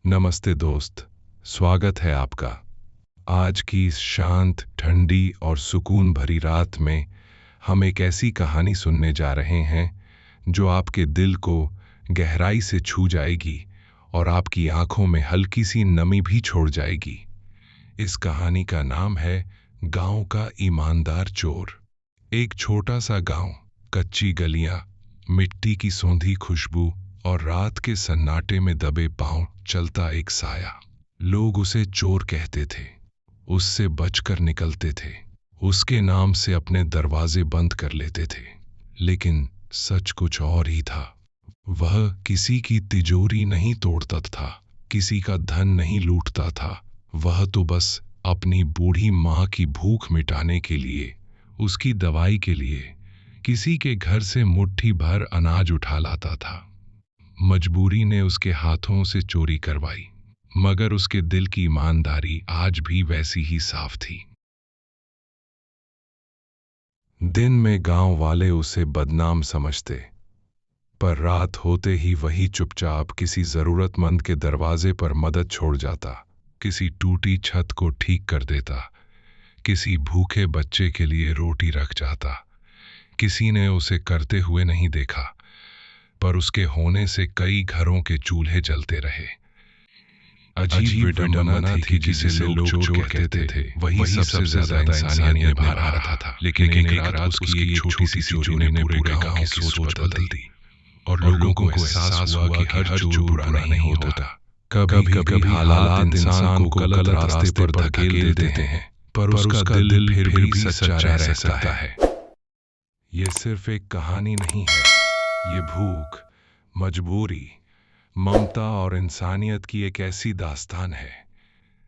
नमस्ते दोस्त, स्वागत है आपका। आज की इस शांत, ठंडी और सुकून भरी रात में हम एक ऐसी कहानी सुनने जा रहे हैं जो आपके दिल को गहराई से छू जाएगी और आपकी आंखों में हल्की सी नमी भी छोड़ जाएगी। इस कहानी का नाम है गांव का ईमानदार चोर। एक छोटा सा गांव, कच्ची गलियां, मिट्टी की सौंधी खुशबू और रात के सन्नाटे में दबे पांव चलता एक साया। लोग उसे चोर कहते थे, उससे बचकर निकलते थे, उसके नाम से अपने दरवाजे बंद कर लेते थे। लेकिन सच कुछ और ही था। वह किसी की तिजोरी नहीं तोड़ता था, किसी का धन नहीं लूटता था। वह तो बस अपनी बूढ़ी माँ की भूख मिटाने के लिए, उसकी दवाई के लिए किसी के घर से मुट्ठी भर अनाज उठा लाता था। मजबूरी ने उसके हाथों से चोरी करवाई, मगर उसके दिल की ईमानदारी आज भी वैसी ही साफ थी। दिन में गांव वाले उसे बदनाम समझते, पर रात होते ही वही चुपचाप किसी जरूरतमंद के दरवाजे पर मदद छोड़ जाता, किसी टूटी छत को ठीक कर देता, किसी भूखे बच्चे के लिए रोटी रख जाता। किसी ने उसे करते हुए नहीं देखा, पर उसके होने से कई घरों के चूल्हे जलते रहे। अजीब विडंबना थी कि जिसे लोग चोर कहते थे वही सबसे ज्यादा इंसानियत निभा रहा था। लेकिन एक रात उसकी एक छोटी सी चोरी ने पूरे गांव की सोच बदल दी और लोगों को एहसास हुआ कि हर चोर बुरा नहीं होता। कभी कभी हालात इंसान को गलत रास्ते पर धकेल देते हैं, पर उसका दिल फिर भी सच्चा रह सकता है। ये सिर्फ एक कहानी नहीं है, ये भूख, मजबूरी, ममता और इंसानियत की एक ऐसी दास्तान है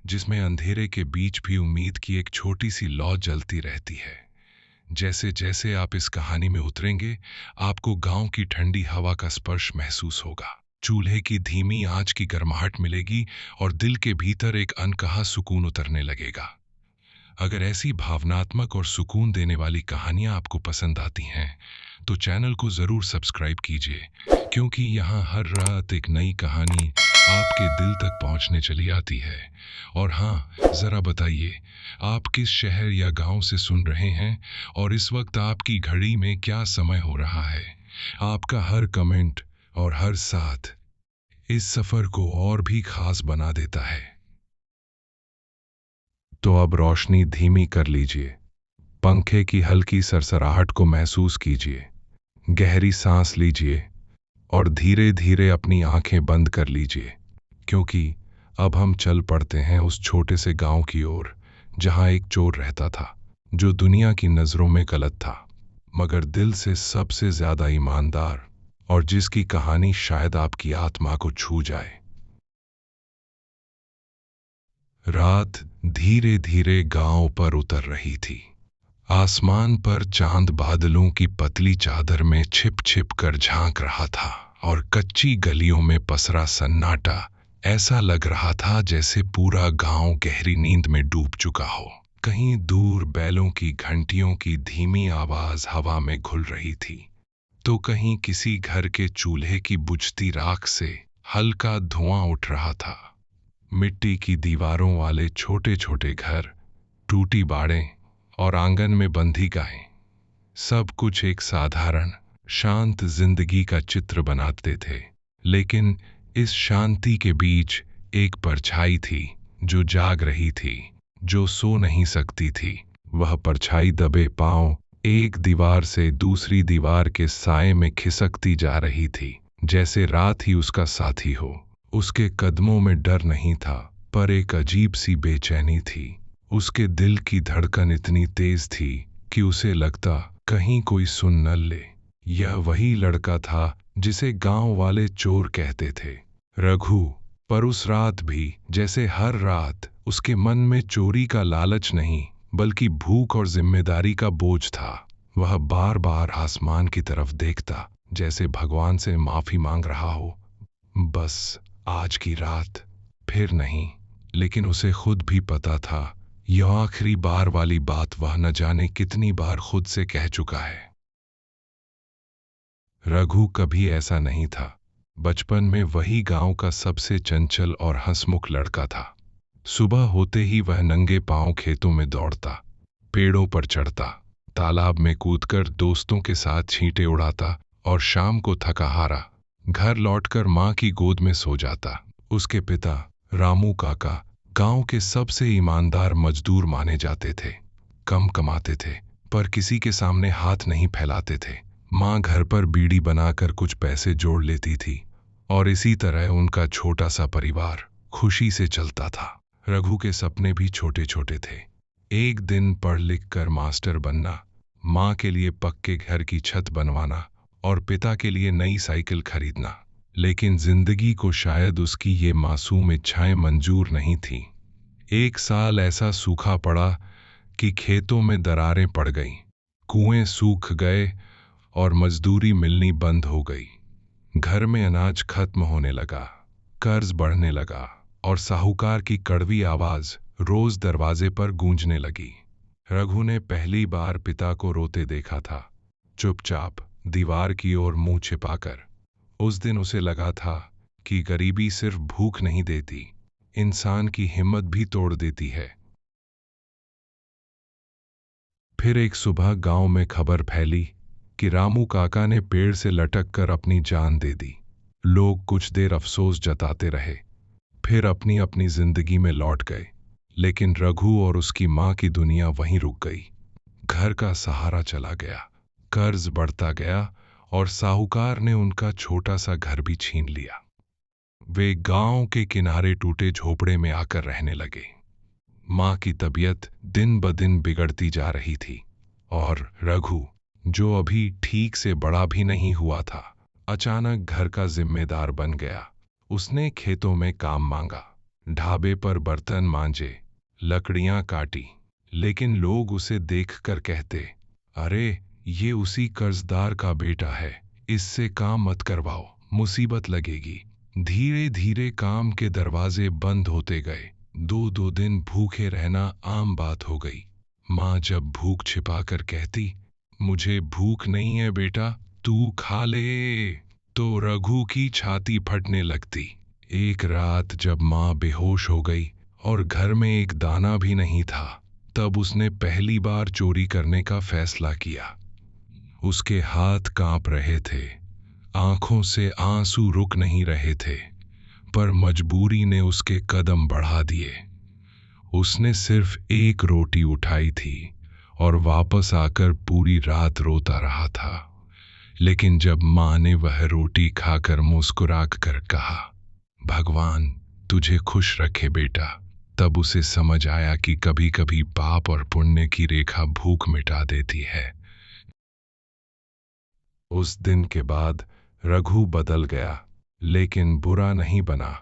जिसमें अंधेरे के बीच भी उम्मीद की एक छोटी सी लौ जलती रहती है। जैसे जैसे आप इस कहानी में उतरेंगे, आपको गांव की ठंडी हवा का स्पर्श महसूस होगा, चूल्हे की धीमी आंच की गर्माहट मिलेगी और दिल के भीतर एक अनकहा सुकून उतरने लगेगा। अगर ऐसी भावनात्मक और सुकून देने वाली कहानियां आपको पसंद आती हैं तो चैनल को जरूर सब्सक्राइब कीजिए, क्योंकि यहाँ हर रात एक नई कहानी आपके दिल तक पहुँचने चली आती है। और हाँ, जरा बताइए आप किस शहर या गांव से सुन रहे हैं और इस वक्त आपकी घड़ी में क्या समय हो रहा है। आपका हर कमेंट और हर साथ इस सफर को और भी खास बना देता है। तो अब रोशनी धीमी कर लीजिए, पंखे की हल्की सरसराहट को महसूस कीजिए, गहरी सांस लीजिए और धीरे धीरे अपनी आंखें बंद कर लीजिए, क्योंकि अब हम चल पड़ते हैं उस छोटे से गांव की ओर जहां एक चोर रहता था जो दुनिया की नजरों में गलत था, मगर दिल से सबसे ज्यादा ईमानदार, और जिसकी कहानी शायद आपकी आत्मा को छू जाए। रात धीरे धीरे गांव पर उतर रही थी। आसमान पर चांद बादलों की पतली चादर में छिप छिप कर झांक रहा था और कच्ची गलियों में पसरा सन्नाटा ऐसा लग रहा था जैसे पूरा गांव गहरी नींद में डूब चुका हो। कहीं दूर बैलों की घंटियों की धीमी आवाज हवा में घुल रही थी, तो कहीं किसी घर के चूल्हे की बुझती राख से हल्का धुआं उठ रहा था। मिट्टी की दीवारों वाले छोटे छोटे घर, टूटी बाड़ें और आंगन में बंधी गायें, सब कुछ एक साधारण शांत जिंदगी का चित्र बनाते थे। लेकिन इस शांति के बीच एक परछाई थी जो जाग रही थी, जो सो नहीं सकती थी। वह परछाई दबे पांव एक दीवार से दूसरी दीवार के साए में खिसकती जा रही थी, जैसे रात ही उसका साथी हो। उसके कदमों में डर नहीं था, पर एक अजीब सी बेचैनी थी। उसके दिल की धड़कन इतनी तेज थी कि उसे लगता कहीं कोई सुन न ले। यह वही लड़का था जिसे गांव वाले चोर कहते थे, रघु। पर उस रात भी, जैसे हर रात, उसके मन में चोरी का लालच नहीं बल्कि भूख और जिम्मेदारी का बोझ था। वह बार बार आसमान की तरफ देखता, जैसे भगवान से माफी मांग रहा हो, बस आज की रात फिर नहीं। लेकिन उसे खुद भी पता था यह आखिरी बार वाली बात वह न जाने कितनी बार खुद से कह चुका है। रघु कभी ऐसा नहीं था। बचपन में वही गांव का सबसे चंचल और हंसमुख लड़का था। सुबह होते ही वह नंगे पांव खेतों में दौड़ता, पेड़ों पर चढ़ता, तालाब में कूदकर दोस्तों के साथ छींटे उड़ाता और शाम को थका हारा घर लौटकर मां की गोद में सो जाता। उसके पिता रामू काका गांव के सबसे ईमानदार मजदूर माने जाते थे। कम कमाते थे पर किसी के सामने हाथ नहीं फैलाते थे। मां घर पर बीड़ी बनाकर कुछ पैसे जोड़ लेती थी और इसी तरह उनका छोटा सा परिवार खुशी से चलता था। रघु के सपने भी छोटे छोटे थे। एक दिन पढ़ लिख कर मास्टर बनना, मां के लिए पक्के घर की छत बनवाना और पिता के लिए नई साइकिल खरीदना। लेकिन जिंदगी को शायद उसकी ये मासूम इच्छाएं मंजूर नहीं थीं। एक साल ऐसा सूखा पड़ा कि खेतों में दरारें पड़ गईं, कुएं सूख गए और मजदूरी मिलनी बंद हो गई। घर में अनाज खत्म होने लगा, कर्ज बढ़ने लगा और साहूकार की कड़वी आवाज रोज दरवाजे पर गूंजने लगी। रघु ने पहली बार पिता को रोते देखा था, चुपचाप दीवार की ओर मुंह छिपाकर। उस दिन उसे लगा था कि गरीबी सिर्फ भूख नहीं देती, इंसान की हिम्मत भी तोड़ देती है। फिर एक सुबह गांव में खबर फैली कि रामू काका ने पेड़ से लटक कर अपनी जान दे दी। लोग कुछ देर अफसोस जताते रहे, फिर अपनी अपनी जिंदगी में लौट गए। लेकिन रघु और उसकी मां की दुनिया वहीं रुक गई। घर का सहारा चला गया, कर्ज बढ़ता गया और साहूकार ने उनका छोटा सा घर भी छीन लिया। वे गांव के किनारे टूटे झोपड़े में आकर रहने लगे। मां की तबीयत दिन ब दिन बिगड़ती जा रही थी और रघु, जो अभी ठीक से बड़ा भी नहीं हुआ था, अचानक घर का जिम्मेदार बन गया। उसने खेतों में काम मांगा, ढाबे पर बर्तन मांजे, लकड़ियां काटी। लेकिन लोग उसे देखकर कहते, अरे ये उसी कर्जदार का बेटा है, इससे काम मत करवाओ, मुसीबत लगेगी। धीरे धीरे काम के दरवाजे बंद होते गए। दो दो दिन भूखे रहना आम बात हो गई। मां जब भूख छिपाकर कहती, मुझे भूख नहीं है बेटा, तू खा ले, तो रघु की छाती फटने लगती। एक रात जब मां बेहोश हो गई और घर में एक दाना भी नहीं था, तब उसने पहली बार चोरी करने का फैसला किया। उसके हाथ कांप रहे थे, आंखों से आंसू रुक नहीं रहे थे, पर मजबूरी ने उसके कदम बढ़ा दिए। उसने सिर्फ एक रोटी उठाई थी और वापस आकर पूरी रात रोता रहा था। लेकिन जब मां ने वह रोटी खाकर मुस्कुराकर कहा, भगवान तुझे खुश रखे बेटा, तब उसे समझ आया कि कभी कभी पाप और पुण्य की रेखा भूख मिटा देती है। उस दिन के बाद रघु बदल गया, लेकिन बुरा नहीं बना।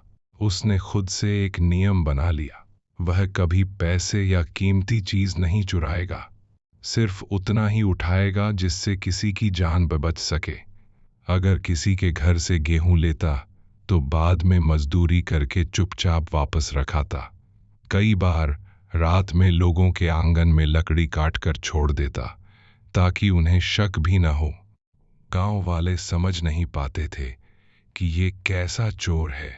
उसने खुद से एक नियम बना लिया, वह कभी पैसे या कीमती चीज नहीं चुराएगा, सिर्फ उतना ही उठाएगा जिससे किसी की जान बच सके। अगर किसी के घर से गेहूं लेता तो बाद में मजदूरी करके चुपचाप वापस रखाता। कई बार रात में लोगों के आंगन में लकड़ी काटकर छोड़ देता ताकि उन्हें शक भी न हो। गांव वाले समझ नहीं पाते थे कि ये कैसा चोर है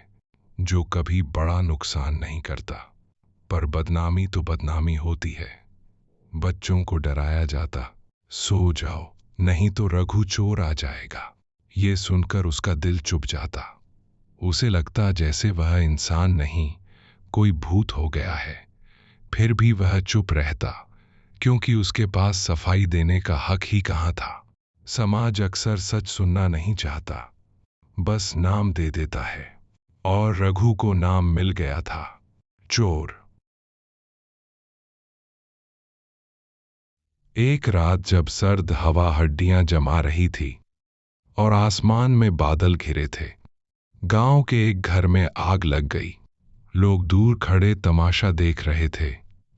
जो कभी बड़ा नुकसान नहीं करता, पर बदनामी तो बदनामी होती है। बच्चों को डराया जाता, सो जाओ नहीं तो रघु चोर आ जाएगा। ये सुनकर उसका दिल चुप जाता। उसे लगता जैसे वह इंसान नहीं, कोई भूत हो गया है। फिर भी वह चुप रहता, क्योंकि उसके पास सफाई देने का हक ही कहाँ था। समाज अक्सर सच सुनना नहीं चाहता, बस नाम दे देता है, और रघु को नाम मिल गया था, चोर। एक रात जब सर्द हवा हड्डियां जमा रही थी और आसमान में बादल घिरे थे, गांव के एक घर में आग लग गई। लोग दूर खड़े तमाशा देख रहे थे,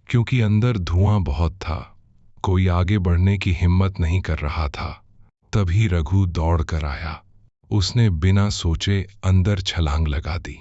क्योंकि अंदर धुआं बहुत था। कोई आगे बढ़ने की हिम्मत नहीं कर रहा था। तभी रघु दौड़ कर आया। उसने बिना सोचे अंदर छलांग लगा दी।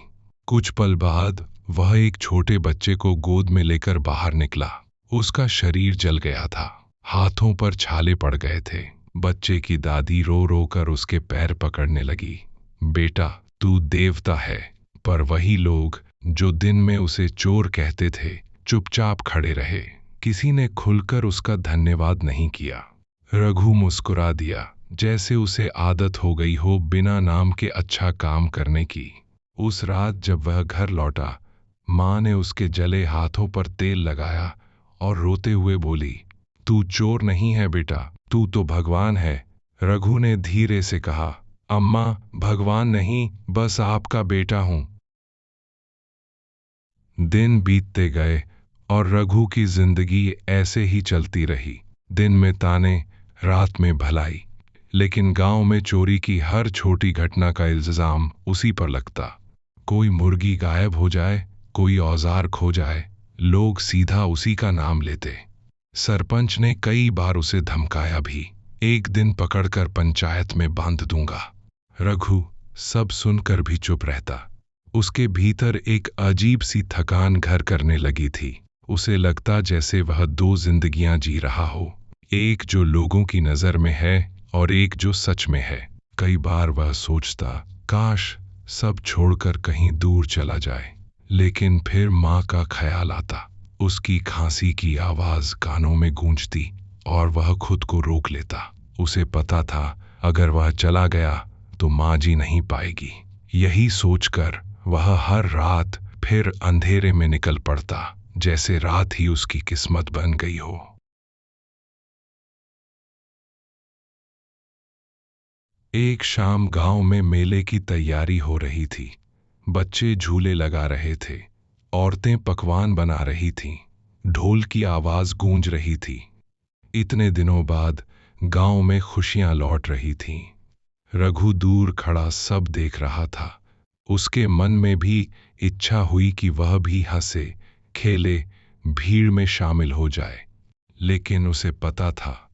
कुछ पल बाद वह एक छोटे बच्चे को गोद में लेकर बाहर निकला। उसका शरीर जल गया था, हाथों पर छाले पड़ गए थे। बच्चे की दादी रो रो कर उसके पैर पकड़ने लगी। बेटा तू देवता है। पर वही लोग जो दिन में उसे चोर कहते थे, चुपचाप खड़े रहे। किसी ने खुलकर उसका धन्यवाद नहीं किया। रघु मुस्कुरा दिया, जैसे उसे आदत हो गई हो बिना नाम के अच्छा काम करने की। उस रात जब वह घर लौटा, माँ ने उसके जले हाथों पर तेल लगाया और रोते हुए बोली, तू चोर नहीं है बेटा, तू तो भगवान है। रघु ने धीरे से कहा, अम्मा, भगवान नहीं, बस आपका बेटा हूं। दिन बीतते गए और रघु की जिंदगी ऐसे ही चलती रही। दिन में ताने, रात में भलाई। लेकिन गांव में चोरी की हर छोटी घटना का इल्जाम उसी पर लगता। कोई मुर्गी गायब हो जाए, कोई औजार खो जाए, लोग सीधा उसी का नाम लेते। सरपंच ने कई बार उसे धमकाया भी, एक दिन पकड़कर पंचायत में बांध दूंगा। रघु सब सुनकर भी चुप रहता। उसके भीतर एक अजीब सी थकान घर करने लगी थी। उसे लगता जैसे वह दो जिंदगियां जी रहा हो, एक जो लोगों की नजर में है और एक जो सच में है। कई बार वह सोचता, काश सब छोड़कर कहीं दूर चला जाए। लेकिन फिर माँ का ख्याल आता। उसकी खांसी की आवाज कानों में गूंजती और वह खुद को रोक लेता। उसे पता था अगर वह चला गया तो माँ जी नहीं पाएगी। यही सोचकर वह हर रात फिर अंधेरे में निकल पड़ता, जैसे रात ही उसकी किस्मत बन गई हो। एक शाम गांव में मेले की तैयारी हो रही थी। बच्चे झूले लगा रहे थे, औरतें पकवान बना रही थीं, ढोल की आवाज गूंज रही थी। इतने दिनों बाद गांव में खुशियां लौट रही थीं। रघु दूर खड़ा सब देख रहा था। उसके मन में भी इच्छा हुई कि वह भी हंसे, खेले, भीड़ में शामिल हो जाए। लेकिन उसे पता था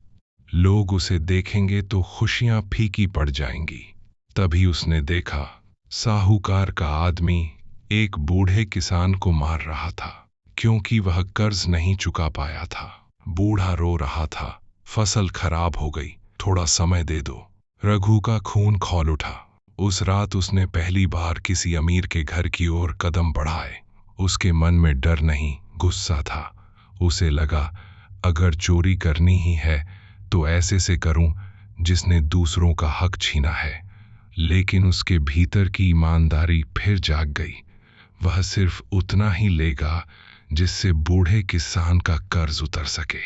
लोग उसे देखेंगे तो खुशियां फीकी पड़ जाएंगी। तभी उसने देखा, साहूकार का आदमी एक बूढ़े किसान को मार रहा था, क्योंकि वह कर्ज नहीं चुका पाया था। बूढ़ा रो रहा था, फसल खराब हो गई, थोड़ा समय दे दो। रघु का खून खौल उठा। उस रात उसने पहली बार किसी अमीर के घर की ओर कदम बढ़ाए। उसके मन में डर नहीं, गुस्सा था। उसे लगा, अगर चोरी करनी ही है तो ऐसे से करूं जिसने दूसरों का हक छीना है। लेकिन उसके भीतर की ईमानदारी फिर जाग गई। वह सिर्फ उतना ही लेगा जिससे बूढ़े किसान का कर्ज उतर सके।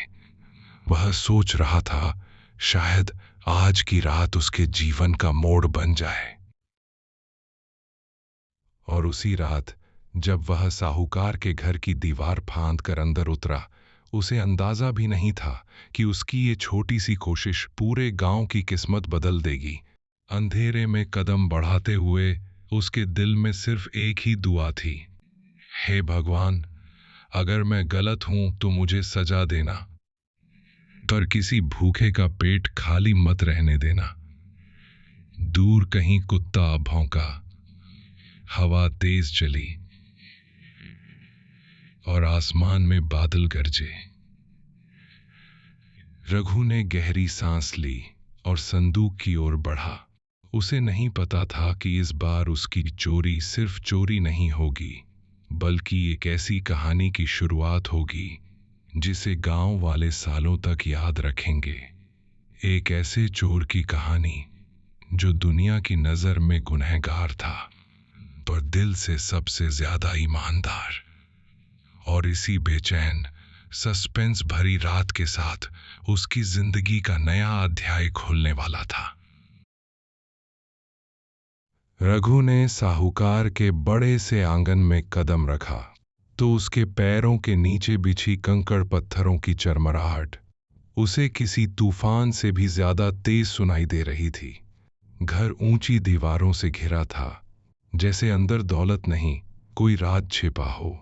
वह सोच रहा था, शायद आज की रात उसके जीवन का मोड़ बन जाए। और उसी रात जब वह साहूकार के घर की दीवार फांद कर अंदर उतरा, उसे अंदाजा भी नहीं था कि उसकी ये छोटी सी कोशिश पूरे गांव की किस्मत बदल देगी। अंधेरे में कदम बढ़ाते हुए उसके दिल में सिर्फ एक ही दुआ थी, हे भगवान, अगर मैं गलत हूं तो मुझे सजा देना, पर किसी भूखे का पेट खाली मत रहने देना। दूर कहीं कुत्ता भौंका, हवा तेज चली और आसमान में बादल गरजे। रघु ने गहरी सांस ली और संदूक की ओर बढ़ा। उसे नहीं पता था कि इस बार उसकी चोरी सिर्फ चोरी नहीं होगी, बल्कि एक ऐसी कहानी की शुरुआत होगी जिसे गांव वाले सालों तक याद रखेंगे। एक ऐसे चोर की कहानी जो दुनिया की नजर में गुनहगार था, पर दिल से सबसे ज्यादा ईमानदार। और इसी बेचैन, सस्पेंस भरी रात के साथ उसकी जिंदगी का नया अध्याय खुलने वाला था। रघु ने साहूकार के बड़े से आंगन में कदम रखा तो उसके पैरों के नीचे बिछी कंकड़ पत्थरों की चरमराहट उसे किसी तूफान से भी ज्यादा तेज सुनाई दे रही थी। घर ऊंची दीवारों से घिरा था, जैसे अंदर दौलत नहीं, कोई राज छिपा हो।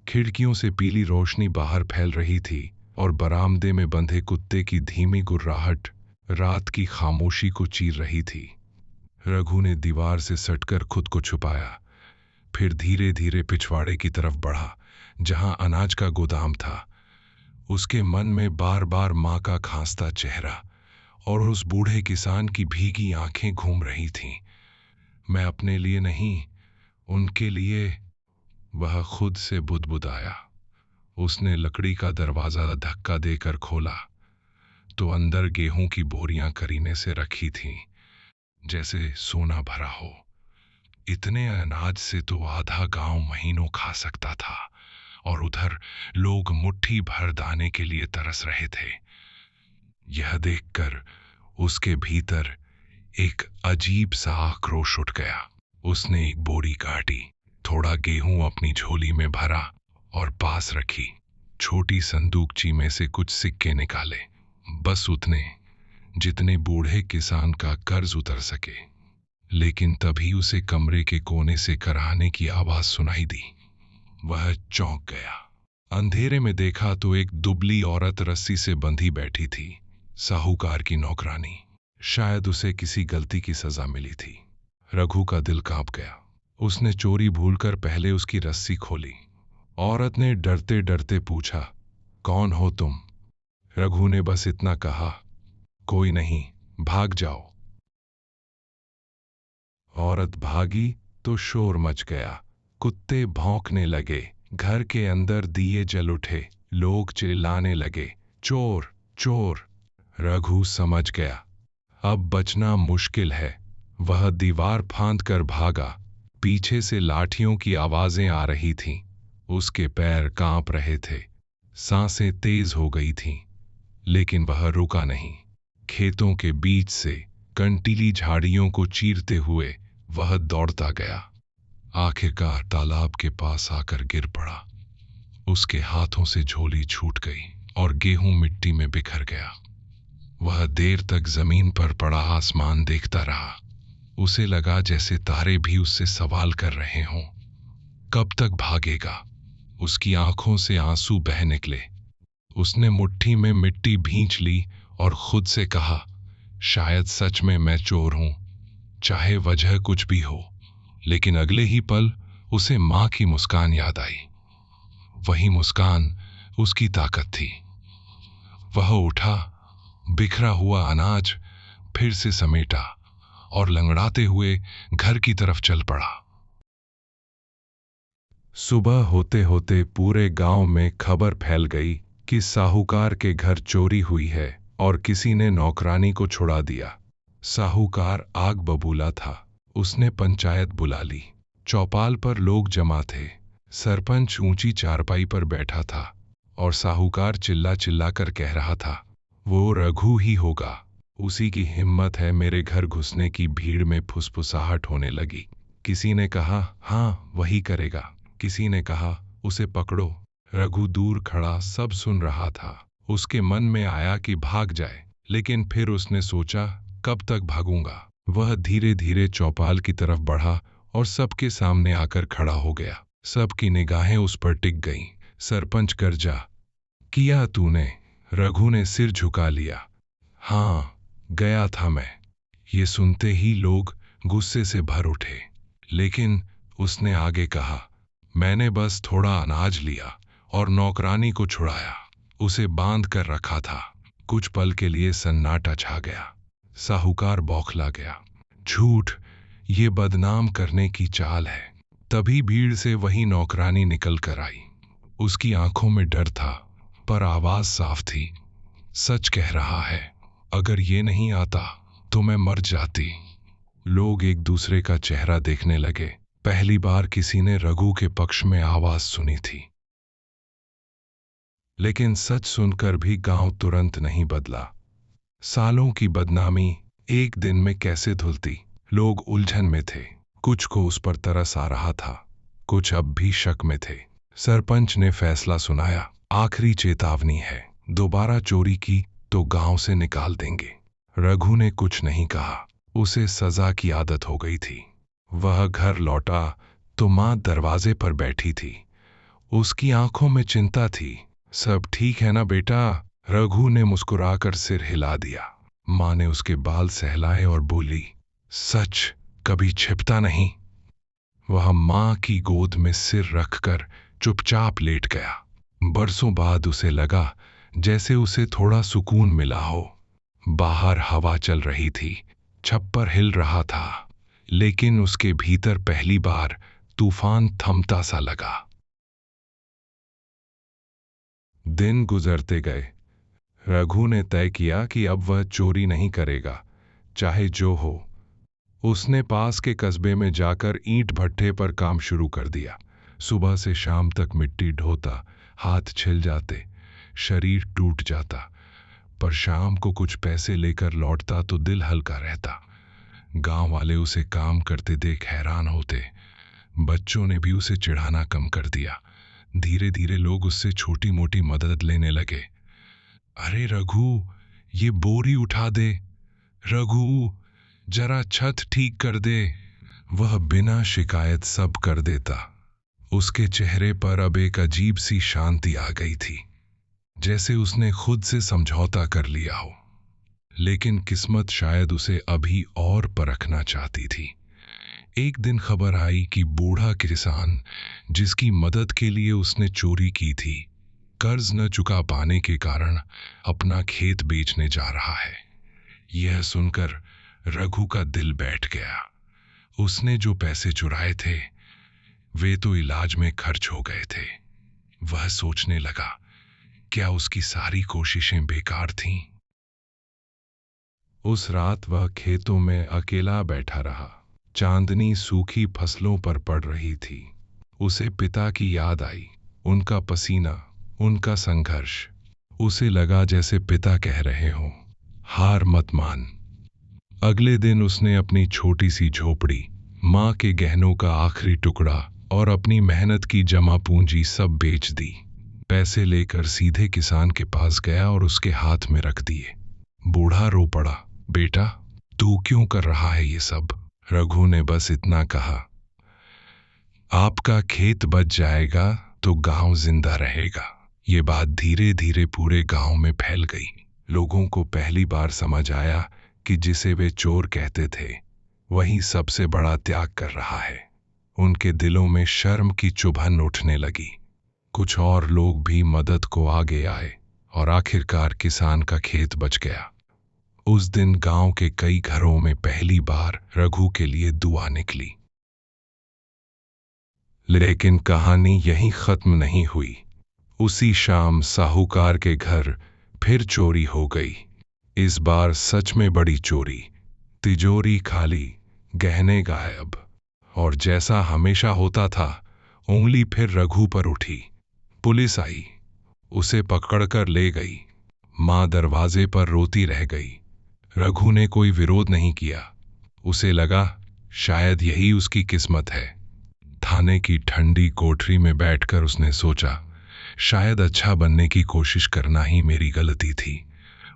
खिड़कियों से पीली रोशनी बाहर फैल रही थी और बरामदे में बंधे कुत्ते की धीमी गुर्राहट रात की खामोशी को चीर रही थी। रघु ने दीवार से सटकर खुद को छुपाया, फिर धीरे धीरे पिछवाड़े की तरफ बढ़ा, जहां अनाज का गोदाम था। उसके मन में बार बार माँ का खांसता चेहरा और उस बूढ़े किसान की भीगी आंखें घूम रही थीं। मैं अपने लिए नहीं, उनके लिए। वह खुद से बुदबुदाया। उसने लकड़ी का दरवाजा धक्का देकर खोला तो अंदर गेहूं की बोरियां करीने से रखी थीं, जैसे सोना भरा हो। इतने अनाज से तो आधा गांव महीनों खा सकता था, और उधर लोग मुट्ठी भर दाने के लिए तरस रहे थे। यह देखकर उसके भीतर एक अजीब सा आक्रोश उठ गया। उसने एक बोरी काटी, थोड़ा गेहूं अपनी झोली में भरा और पास रखी। छोटी संदूकची में से कुछ सिक्के निकाले, बस उतने जितने बूढ़े किसान का कर्ज उतर सके। लेकिन तभी उसे कमरे के कोने से कराहने की आवाज सुनाई दी। वह चौंक गया। अंधेरे में देखा तो एक दुबली औरत रस्सी से बंधी बैठी थी, साहूकार की नौकरानी। शायद उसे किसी गलती की सजा मिली थी। रघु का दिल कांप गया। उसने चोरी भूलकर पहले उसकी रस्सी खोली। औरत ने डरते डरते पूछा, कौन हो तुम? रघु ने बस इतना कहा, कोई नहीं, भाग जाओ। औरत भागी तो शोर मच गया। कुत्ते भौंकने लगे, घर के अंदर दिए जल उठे, लोग चिल्लाने लगे, चोर चोर। रघु समझ गया, अब बचना मुश्किल है। वह दीवार फांद कर भागा। पीछे से लाठियों की आवाजें आ रही थीं। उसके पैर कांप रहे थे, सांसें तेज हो गई थीं, लेकिन वह रुका नहीं। खेतों के बीच से कंटीली झाड़ियों को चीरते हुए वह दौड़ता गया। आखिरकार तालाब के पास आकर गिर पड़ा। उसके हाथों से झोली छूट गई और गेहूं मिट्टी में बिखर गया। वह देर तक जमीन पर पड़ा आसमान देखता रहा। उसे लगा जैसे तारे भी उससे सवाल कर रहे हों, कब तक भागेगा? उसकी आंखों से आंसू बह निकले। उसने मुट्ठी में मिट्टी भींच ली और खुद से कहा, शायद सच में मैं चोर हूं, चाहे वजह कुछ भी हो। लेकिन अगले ही पल उसे मां की मुस्कान याद आई। वही मुस्कान उसकी ताकत थी। वह उठा, बिखरा हुआ अनाज फिर से समेटा और लंगड़ाते हुए घर की तरफ चल पड़ा। सुबह होते होते पूरे गांव में खबर फैल गई कि साहूकार के घर चोरी हुई है और किसी ने नौकरानी को छुड़ा दिया। साहूकार आग बबूला था। उसने पंचायत बुला ली। चौपाल पर लोग जमा थे। सरपंच ऊंची चारपाई पर बैठा था और साहूकार चिल्ला चिल्ला कर कह रहा था, वो रघु ही होगा, उसी की हिम्मत है मेरे घर घुसने की। भीड़ में फुसफुसाहट होने लगी। किसी ने कहा, हाँ वही करेगा। किसी ने कहा, उसे पकड़ो। रघु दूर खड़ा सब सुन रहा था। उसके मन में आया कि भाग जाए, लेकिन फिर उसने सोचा, कब तक भागूंगा। वह धीरे धीरे चौपाल की तरफ बढ़ा और सबके सामने आकर खड़ा हो गया। सबकी निगाहें उस पर टिक गईं। सरपंच गर्जा, किया तूने? रघु ने सिर झुका लिया। हाँ, गया था मैं। ये सुनते ही लोग गुस्से से भर उठे। लेकिन उसने आगे कहा, मैंने बस थोड़ा अनाज लिया और नौकरानी को छुड़ाया। उसे बांध कर रखा था। कुछ पल के लिए सन्नाटा छा गया। साहूकार बौखला गया। झूठ, ये बदनाम करने की चाल है। तभी भीड़ से वही नौकरानी निकल कर आई। उसकी आंखों में डर था, पर आवाज साफ थी। सच कह रहा है, अगर ये नहीं आता तो मैं मर जाती। लोग एक दूसरे का चेहरा देखने लगे। पहली बार किसी ने रघु के पक्ष में आवाज सुनी थी। लेकिन सच सुनकर भी गांव तुरंत नहीं बदला। सालों की बदनामी एक दिन में कैसे धुलती? लोग उलझन में थे। कुछ को उस पर तरस आ रहा था, कुछ अब भी शक में थे। सरपंच ने फैसला सुनाया, आखिरी चेतावनी है, दोबारा चोरी की तो गांव से निकाल देंगे। रघु ने कुछ नहीं कहा। उसे सजा की आदत हो गई थी। वह घर लौटा तो मां दरवाजे पर बैठी थी। उसकी आंखों में चिंता थी। सब ठीक है ना बेटा? रघु ने मुस्कुराकर सिर हिला दिया। मां ने उसके बाल सहलाए और बोली, सच कभी छिपता नहीं। वह मां की गोद में सिर रखकर चुपचाप लेट गया। बरसों बाद उसे लगा जैसे उसे थोड़ा सुकून मिला हो। बाहर हवा चल रही थी, छप्पर हिल रहा था, लेकिन उसके भीतर पहली बार तूफान थमता सा लगा। दिन गुजरते गए। रघु ने तय किया कि अब वह चोरी नहीं करेगा, चाहे जो हो। उसने पास के कस्बे में जाकर ईंट भट्ठे पर काम शुरू कर दिया। सुबह से शाम तक मिट्टी ढोता, हाथ छिल जाते, शरीर टूट जाता, पर शाम को कुछ पैसे लेकर लौटता तो दिल हल्का रहता। गांव वाले उसे काम करते देख हैरान होते। बच्चों ने भी उसे चिढ़ाना कम कर दिया। धीरे धीरे लोग उससे छोटी मोटी मदद लेने लगे। अरे रघु, ये बोरी उठा दे। रघु, जरा छत ठीक कर दे। वह बिना शिकायत सब कर देता। उसके चेहरे पर अब एक अजीब सी शांति आ गई थी, जैसे उसने खुद से समझौता कर लिया हो। लेकिन किस्मत शायद उसे अभी और परखना चाहती थी। एक दिन खबर आई कि बूढ़ा किसान, जिसकी मदद के लिए उसने चोरी की थी, कर्ज न चुका पाने के कारण अपना खेत बेचने जा रहा है। यह सुनकर रघु का दिल बैठ गया। उसने जो पैसे चुराए थे वे तो इलाज में खर्च हो गए थे। वह सोचने लगा, क्या उसकी सारी कोशिशें बेकार थीं? उस रात वह खेतों में अकेला बैठा रहा। चांदनी सूखी फसलों पर पड़ रही थी। उसे पिता की याद आई, उनका पसीना, उनका संघर्ष। उसे लगा जैसे पिता कह रहे हों, हार मत मान। अगले दिन उसने अपनी छोटी सी झोपड़ी, माँ के गहनों का आखिरी टुकड़ा और अपनी मेहनत की जमा पूंजी सब बेच दी। पैसे लेकर सीधे किसान के पास गया और उसके हाथ में रख दिए। बूढ़ा रो पड़ा, बेटा, तू क्यों कर रहा है ये सब? रघु ने बस इतना कहा, आपका खेत बच जाएगा तो गांव जिंदा रहेगा। ये बात धीरे धीरे पूरे गांव में फैल गई। लोगों को पहली बार समझ आया कि जिसे वे चोर कहते थे वही सबसे बड़ा त्याग कर रहा है। उनके दिलों में शर्म की चुभन उठने लगी। कुछ और लोग भी मदद को आगे आए और आखिरकार किसान का खेत बच गया। उस दिन गांव के कई घरों में पहली बार रघु के लिए दुआ निकली। लेकिन कहानी यहीं खत्म नहीं हुई। उसी शाम साहूकार के घर फिर चोरी हो गई। इस बार सच में बड़ी चोरी। तिजोरी खाली, गहने गायब, और जैसा हमेशा होता था, उंगली फिर रघु पर उठी। पुलिस आई, उसे पकड़कर ले गई। मां दरवाजे पर रोती रह गई। रघु ने कोई विरोध नहीं किया। उसे लगा शायद यही उसकी किस्मत है। थाने की ठंडी कोठरी में बैठकर उसने सोचा, शायद अच्छा बनने की कोशिश करना ही मेरी गलती थी।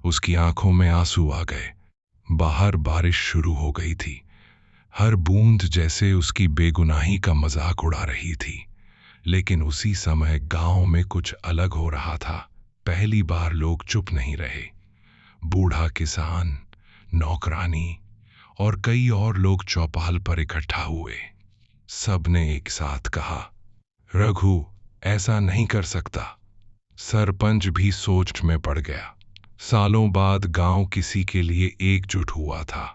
उसकी आंखों में आंसू आ गए। बाहर बारिश शुरू हो गई थी। हर बूंद जैसे उसकी बेगुनाही का मजाक उड़ा रही थी। लेकिन उसी समय गांव में कुछ अलग हो रहा था। पहली बार लोग चुप नहीं रहे। बूढ़ा किसान, नौकरानी और कई और लोग चौपाल पर इकट्ठा हुए। सबने एक साथ कहा, रघु ऐसा नहीं कर सकता। सरपंच भी सोच में पड़ गया। सालों बाद गांव किसी के लिए एकजुट हुआ था।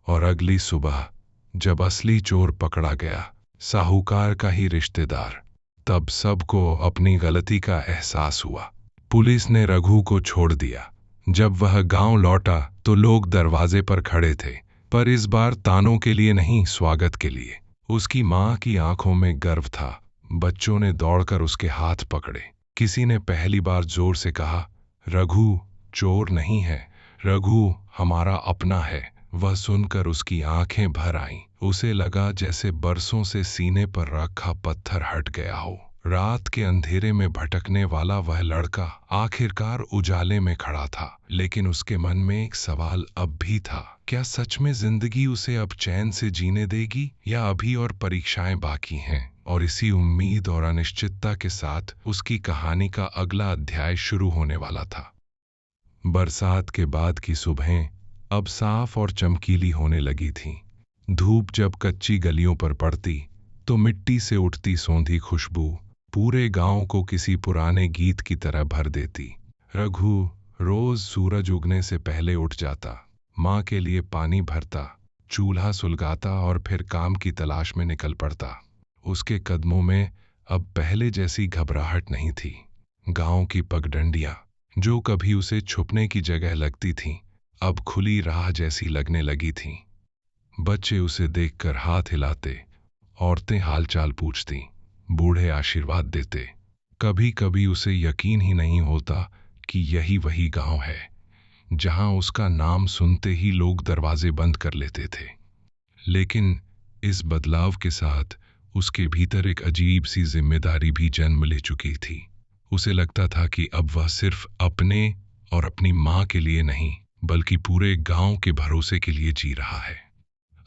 और अगली सुबह जब असली चोर पकड़ा गया, साहूकार का ही रिश्तेदार, तब सबको अपनी गलती का एहसास हुआ। पुलिस ने रघु को छोड़ दिया। जब वह गांव लौटा तो लोग दरवाजे पर खड़े थे, पर इस बार तानों के लिए नहीं, स्वागत के लिए। उसकी मां की आंखों में गर्व था। बच्चों ने दौड़कर उसके हाथ पकड़े। किसी ने पहली बार जोर से कहा, रघु चोर नहीं है, रघु हमारा अपना है। वह सुनकर उसकी आंखें भर आईं। उसे लगा जैसे बरसों से सीने पर रखा पत्थर हट गया हो। रात के अंधेरे में भटकने वाला वह लड़का आखिरकार उजाले में खड़ा था। लेकिन उसके मन में एक सवाल अब भी था, क्या सच में जिंदगी उसे अब चैन से जीने देगी, या अभी और परीक्षाएं बाकी हैं? और इसी उम्मीद और अनिश्चितता के साथ उसकी कहानी का अगला अध्याय शुरू होने वाला था। बरसात के बाद की सुबहें अब साफ और चमकीली होने लगी थीं। धूप जब कच्ची गलियों पर पड़ती तो मिट्टी से उठती सौंधी खुशबू पूरे गांव को किसी पुराने गीत की तरह भर देती। रघु रोज सूरज उगने से पहले उठ जाता, माँ के लिए पानी भरता चूल्हा सुलगाता और फिर काम की तलाश में निकल पड़ता। उसके कदमों में अब पहले जैसी घबराहट नहीं थी। गांव की पगडंडियां, जो कभी उसे छुपने की जगह लगती थीं, अब खुली राह जैसी लगने लगी थीं। बच्चे उसे देखकर हाथ हिलाते, औरतें हालचाल पूछती, बूढ़े आशीर्वाद देते। कभी कभी उसे यकीन ही नहीं होता कि यही वही गांव है जहां उसका नाम सुनते ही लोग दरवाजे बंद कर लेते थे। लेकिन इस बदलाव के साथ उसके भीतर एक अजीब सी जिम्मेदारी भी जन्म ले चुकी थी। उसे लगता था कि अब वह सिर्फ अपने और अपनी मां के लिए नहीं, बल्कि पूरे गांव के भरोसे के लिए जी रहा है।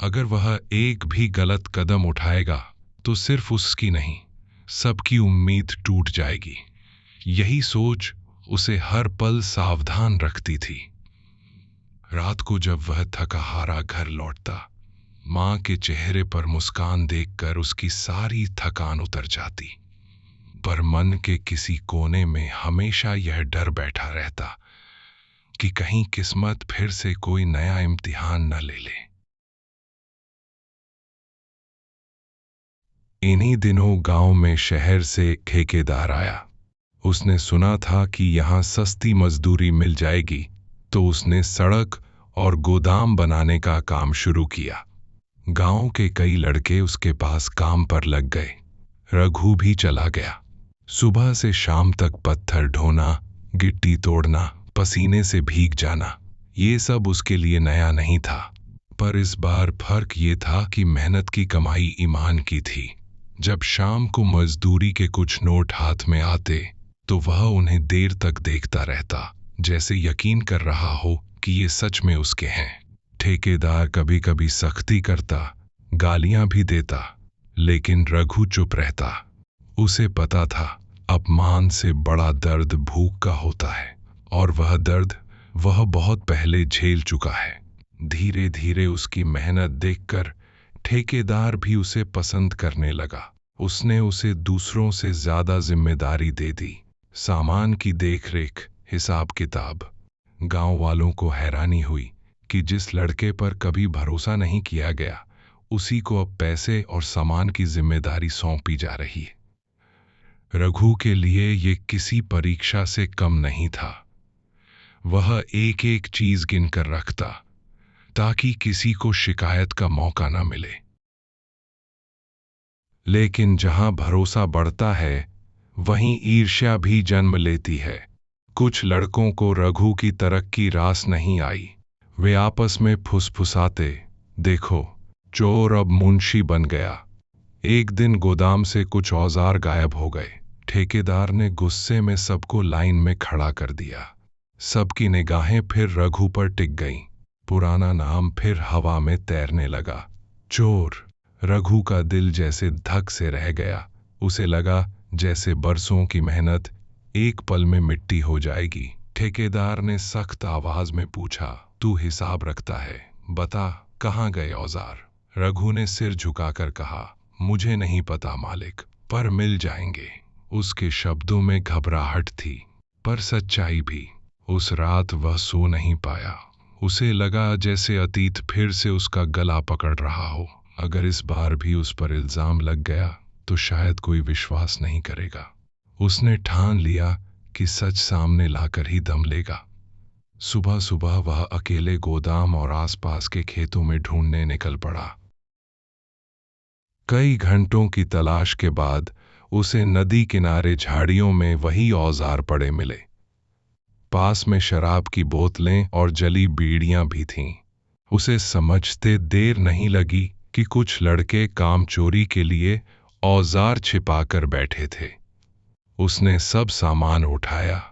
अगर वह एक भी गलत कदम उठाएगा तो सिर्फ उसकी नहीं, सबकी उम्मीद टूट जाएगी। यही सोच उसे हर पल सावधान रखती थी। रात को जब वह थका हारा घर लौटता, मां के चेहरे पर मुस्कान देखकर उसकी सारी थकान उतर जाती। पर मन के किसी कोने में हमेशा यह डर बैठा रहता कि कहीं किस्मत फिर से कोई नया इम्तिहान न ले ले। इन्हीं दिनों गांव में शहर से एक ठेकेदार आया। उसने सुना था कि यहां सस्ती मजदूरी मिल जाएगी, तो उसने सड़क और गोदाम बनाने का काम शुरू किया। गांव के कई लड़के उसके पास काम पर लग गए। रघु भी चला गया। सुबह से शाम तक पत्थर ढोना, गिट्टी तोड़ना, पसीने से भीग जाना, ये सब उसके लिए नया नहीं था। पर इस बार फर्क ये था कि मेहनत की कमाई ईमान की थी। जब शाम को मजदूरी के कुछ नोट हाथ में आते तो वह उन्हें देर तक देखता रहता, जैसे यकीन कर रहा हो कि ये सच में उसके हैं। ठेकेदार कभी कभी सख्ती करता, गालियां भी देता, लेकिन रघु चुप रहता। उसे पता था अपमान से बड़ा दर्द भूख का होता है, और वह दर्द वह बहुत पहले झेल चुका है। धीरे धीरे उसकी मेहनत देखकर ठेकेदार भी उसे पसंद करने लगा। उसने उसे दूसरों से ज्यादा जिम्मेदारी दे दी, सामान की देखरेख, हिसाब किताब। गांव वालों को हैरानी हुई कि जिस लड़के पर कभी भरोसा नहीं किया गया, उसी को अब पैसे और सामान की जिम्मेदारी सौंपी जा रही है। रघु के लिए ये किसी परीक्षा से कम नहीं था। वह एक एक चीज गिनकर रखता ताकि किसी को शिकायत का मौका न मिले। लेकिन जहां भरोसा बढ़ता है, वहीं ईर्ष्या भी जन्म लेती है। कुछ लड़कों को रघु की तरक्की रास नहीं आई। वे आपस में फुसफुसाते, देखो, चोर अब मुंशी बन गया। एक दिन गोदाम से कुछ औजार गायब हो गए। ठेकेदार ने गुस्से में सबको लाइन में खड़ा कर दिया। सबकी निगाहें फिर रघु पर टिक गईं। पुराना नाम फिर हवा में तैरने लगा, चोर। रघु का दिल जैसे धक से रह गया। उसे लगा जैसे बरसों की मेहनत एक पल में मिट्टी हो जाएगी। ठेकेदार ने सख्त आवाज में पूछा, तू हिसाब रखता है, बता कहाँ गए औजार? रघु ने सिर झुकाकर कहा, मुझे नहीं पता मालिक, पर मिल जाएंगे। उसके शब्दों में घबराहट थी, पर सच्चाई भी। उस रात वह सो नहीं पाया। उसे लगा जैसे अतीत फिर से उसका गला पकड़ रहा हो। अगर इस बार भी उस पर इल्जाम लग गया तो शायद कोई विश्वास नहीं करेगा। उसने ठान लिया कि सच सामने लाकर ही दम लेगा। सुबह सुबह वह अकेले गोदाम और आसपास के खेतों में ढूंढने निकल पड़ा। कई घंटों की तलाश के बाद उसे नदी किनारे झाड़ियों में वही औजार पड़े मिले। पास में शराब की बोतलें और जली बीड़ियां भी थीं। उसे समझते देर नहीं लगी कि कुछ लड़के काम चोरी के लिए औजार छिपाकर बैठे थे। उसने सब सामान उठाया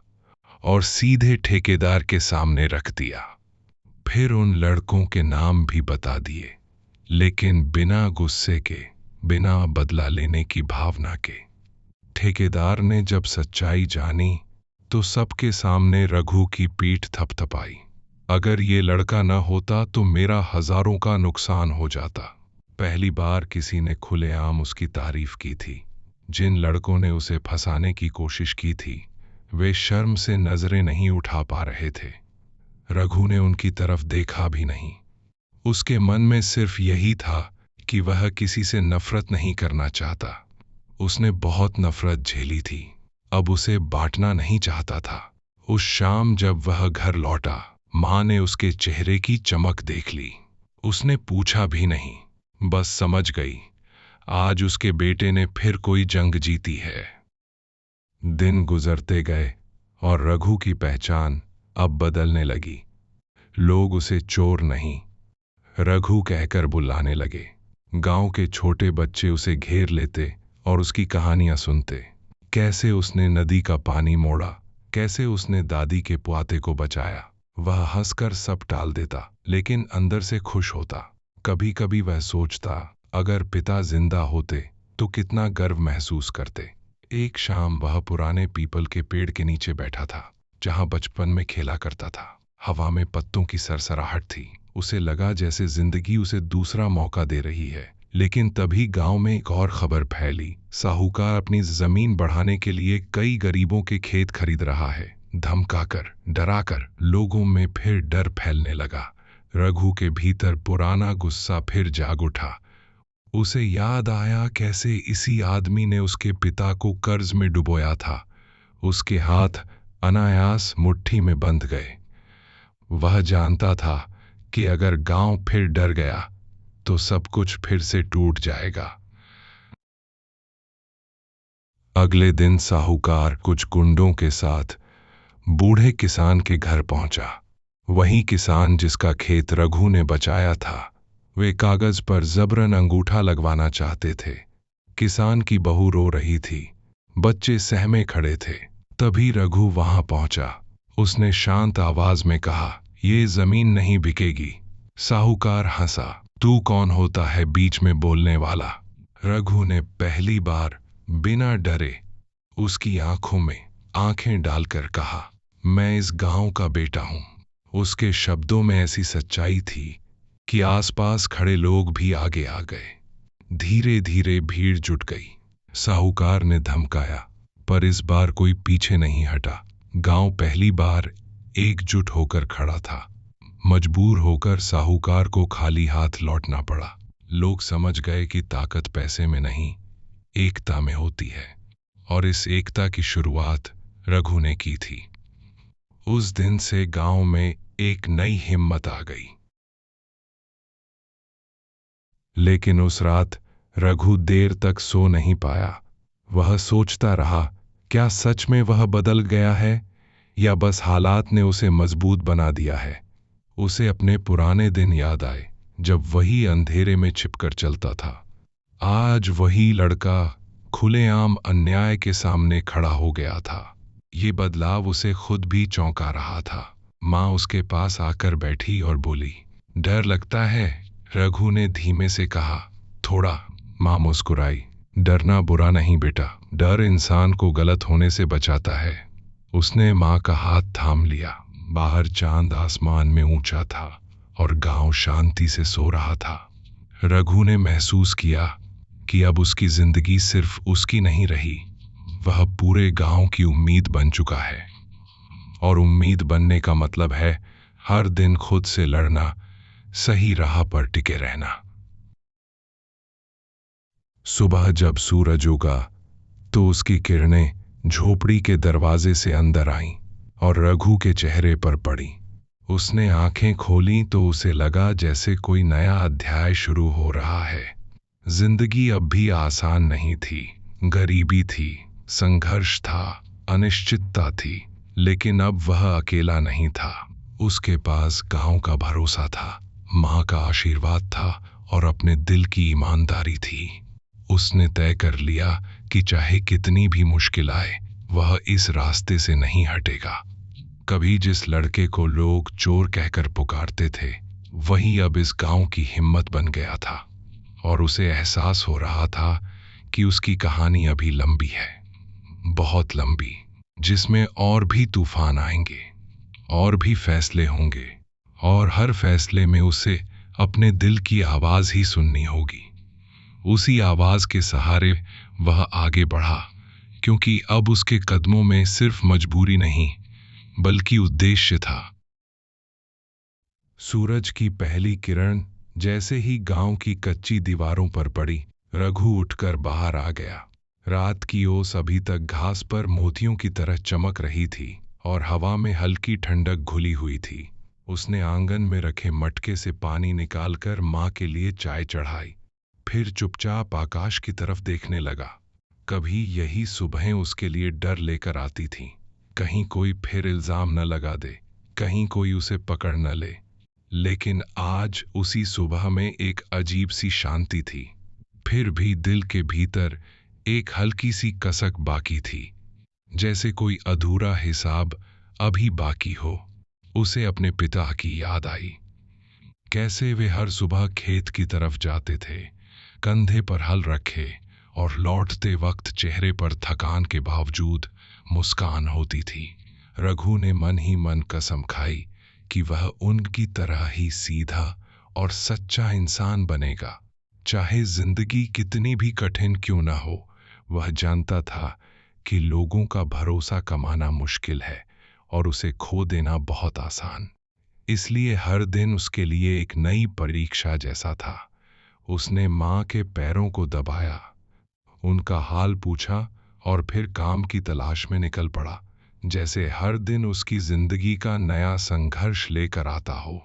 और सीधे ठेकेदार के सामने रख दिया। फिर उन लड़कों के नाम भी बता दिए, लेकिन बिना गुस्से के, बिना बदला लेने की भावना के। ठेकेदार ने जब सच्चाई जानी तो सबके सामने रघु की पीठ थपथपाई। अगर ये लड़का न होता तो मेरा हजारों का नुकसान हो जाता। पहली बार किसी ने खुलेआम उसकी तारीफ की थी। जिन लड़कों ने उसे फंसाने की कोशिश की थी, वे शर्म से नजरें नहीं उठा पा रहे थे। रघु ने उनकी तरफ देखा भी नहीं। उसके मन में सिर्फ यही था कि वह किसी से नफरत नहीं करना चाहता। उसने बहुत नफरत झेली थी, अब उसे बांटना नहीं चाहता था। उस शाम जब वह घर लौटा, मां ने उसके चेहरे की चमक देख ली। उसने पूछा भी नहीं, बस समझ गई, आज उसके बेटे ने फिर कोई जंग जीती है। दिन गुजरते गए और रघु की पहचान अब बदलने लगी। लोग उसे चोर नहीं, रघु कहकर बुलाने लगे। गांव के छोटे बच्चे उसे घेर लेते और उसकी कहानियां सुनते। कैसे उसने नदी का पानी मोड़ा, कैसे उसने दादी के पोते को बचाया। वह हंसकर सब टाल देता, लेकिन अंदर से खुश होता। कभी कभी वह सोचता, अगर पिता जिंदा होते तो कितना गर्व महसूस करते। एक शाम वह पुराने पीपल के पेड़ के नीचे बैठा था, जहां बचपन में खेला करता था। हवा में पत्तों की सरसराहट थी। उसे लगा जैसे जिंदगी उसे दूसरा मौका दे रही है। लेकिन तभी गांव में एक और खबर फैली। साहूकार अपनी जमीन बढ़ाने के लिए कई गरीबों के खेत खरीद रहा है। धमकाकर, डराकर लोगों में फिर डर फैलने लगा। रघु के भीतर पुराना गुस्सा फिर जाग उठा। उसे याद आया कैसे इसी आदमी ने उसके पिता को कर्ज में डुबोया था। उसके हाथ अनायास मुट्ठी में बंध गए। वह जानता था कि अगर गांव फिर डर गया तो सब कुछ फिर से टूट जाएगा। अगले दिन साहूकार कुछ गुंडों के साथ बूढ़े किसान के घर पहुंचा। वही किसान जिसका खेत रघु ने बचाया था। वे कागज पर जबरन अंगूठा लगवाना चाहते थे। किसान की बहू रो रही थी, बच्चे सहमे खड़े थे। तभी रघु वहां पहुंचा। उसने शांत आवाज में कहा, ये जमीन नहीं बिकेगी। साहूकार हंसा, तू कौन होता है बीच में बोलने वाला। रघु ने पहली बार बिना डरे उसकी आंखों में आंखें डालकर कहा, मैं इस गांव का बेटा हूं। उसके शब्दों में ऐसी सच्चाई थी कि आसपास खड़े लोग भी आगे आ गए। धीरे धीरे भीड़ जुट गई। साहूकार ने धमकाया, पर इस बार कोई पीछे नहीं हटा। गांव पहली बार एकजुट होकर खड़ा था। मजबूर होकर साहूकार को खाली हाथ लौटना पड़ा। लोग समझ गए कि ताकत पैसे में नहीं, एकता में होती है। और इस एकता की शुरुआत रघु ने की थी। उस दिन से गांव में एक नई हिम्मत आ गई। लेकिन उस रात रघु देर तक सो नहीं पाया। वह सोचता रहा, क्या सच में वह बदल गया है या बस हालात ने उसे मजबूत बना दिया है। उसे अपने पुराने दिन याद आए, जब वही अंधेरे में छिपकर चलता था। आज वही लड़का खुलेआम अन्याय के सामने खड़ा हो गया था। ये बदलाव उसे खुद भी चौंका रहा था। माँ उसके पास आकर बैठी और बोली, डर लगता है। रघु ने धीमे से कहा, थोड़ा। माँ मुस्कुराई, डरना बुरा नहीं बेटा, डर इंसान को गलत होने से बचाता है। उसने माँ का हाथ थाम लिया। बाहर चांद आसमान में ऊंचा था और गांव शांति से सो रहा था। रघु ने महसूस किया कि अब उसकी जिंदगी सिर्फ उसकी नहीं रही, वह पूरे गांव की उम्मीद बन चुका है। और उम्मीद बनने का मतलब है हर दिन खुद से लड़ना, सही राह पर टिके रहना। सुबह जब सूरज उगा तो उसकी किरणें झोपड़ी के दरवाजे से अंदर आईं और रघु के चेहरे पर पड़ी। उसने आंखें खोली तो उसे लगा जैसे कोई नया अध्याय शुरू हो रहा है। जिंदगी अब भी आसान नहीं थी। गरीबी थी, संघर्ष था, अनिश्चितता थी। लेकिन अब वह अकेला नहीं था। उसके पास गांव का भरोसा था, माँ का आशीर्वाद था और अपने दिल की ईमानदारी थी। उसने तय कर लिया कि चाहे कितनी भी मुश्किल आए, वह इस रास्ते से नहीं हटेगा। कभी जिस लड़के को लोग चोर कहकर पुकारते थे, वही अब इस गांव की हिम्मत बन गया था। और उसे एहसास हो रहा था कि उसकी कहानी अभी लंबी है, बहुत लंबी, जिसमें और भी तूफान आएंगे, और भी फैसले होंगे, और हर फैसले में उसे अपने दिल की आवाज ही सुननी होगी। उसी आवाज के सहारे वह आगे बढ़ा, क्योंकि अब उसके कदमों में सिर्फ मजबूरी नहीं, बल्कि उद्देश्य था। सूरज की पहली किरण जैसे ही गांव की कच्ची दीवारों पर पड़ी, रघु उठकर बाहर आ गया। रात की ओस अभी तक घास पर मोतियों की तरह चमक रही थी और हवा में हल्की ठंडक घुली हुई थी। उसने आंगन में रखे मटके से पानी निकालकर माँ के लिए चाय चढ़ाई। फिर चुपचाप आकाश की तरफ देखने लगा। कभी यही सुबहें उसके लिए डर लेकर आती थीं। कहीं कोई फिर इल्जाम न लगा दे, कहीं कोई उसे पकड़ न ले। लेकिन आज उसी सुबह में एक अजीब सी शांति थी। फिर भी दिल के भीतर एक हल्की सी कसक बाकी थी, जैसे कोई अधूरा हिसाब अभी बाकी हो। उसे अपने पिता की याद आई। कैसे वे हर सुबह खेत की तरफ जाते थे, कंधे पर हल रखे, और लौटते वक्त चेहरे पर थकान के बावजूद मुस्कान होती थी। रघु ने मन ही मन कसम खाई कि वह उनकी तरह ही सीधा और सच्चा इंसान बनेगा। चाहे जिंदगी कितनी भी कठिन क्यों न हो, वह जानता था कि लोगों का भरोसा कमाना मुश्किल है और उसे खो देना बहुत आसान। इसलिए हर दिन उसके लिए एक नई परीक्षा जैसा था। उसने माँ के पैरों को दबाया, उनका हाल पूछा और फिर काम की तलाश में निकल पड़ा, जैसे हर दिन उसकी जिंदगी का नया संघर्ष लेकर आता हो।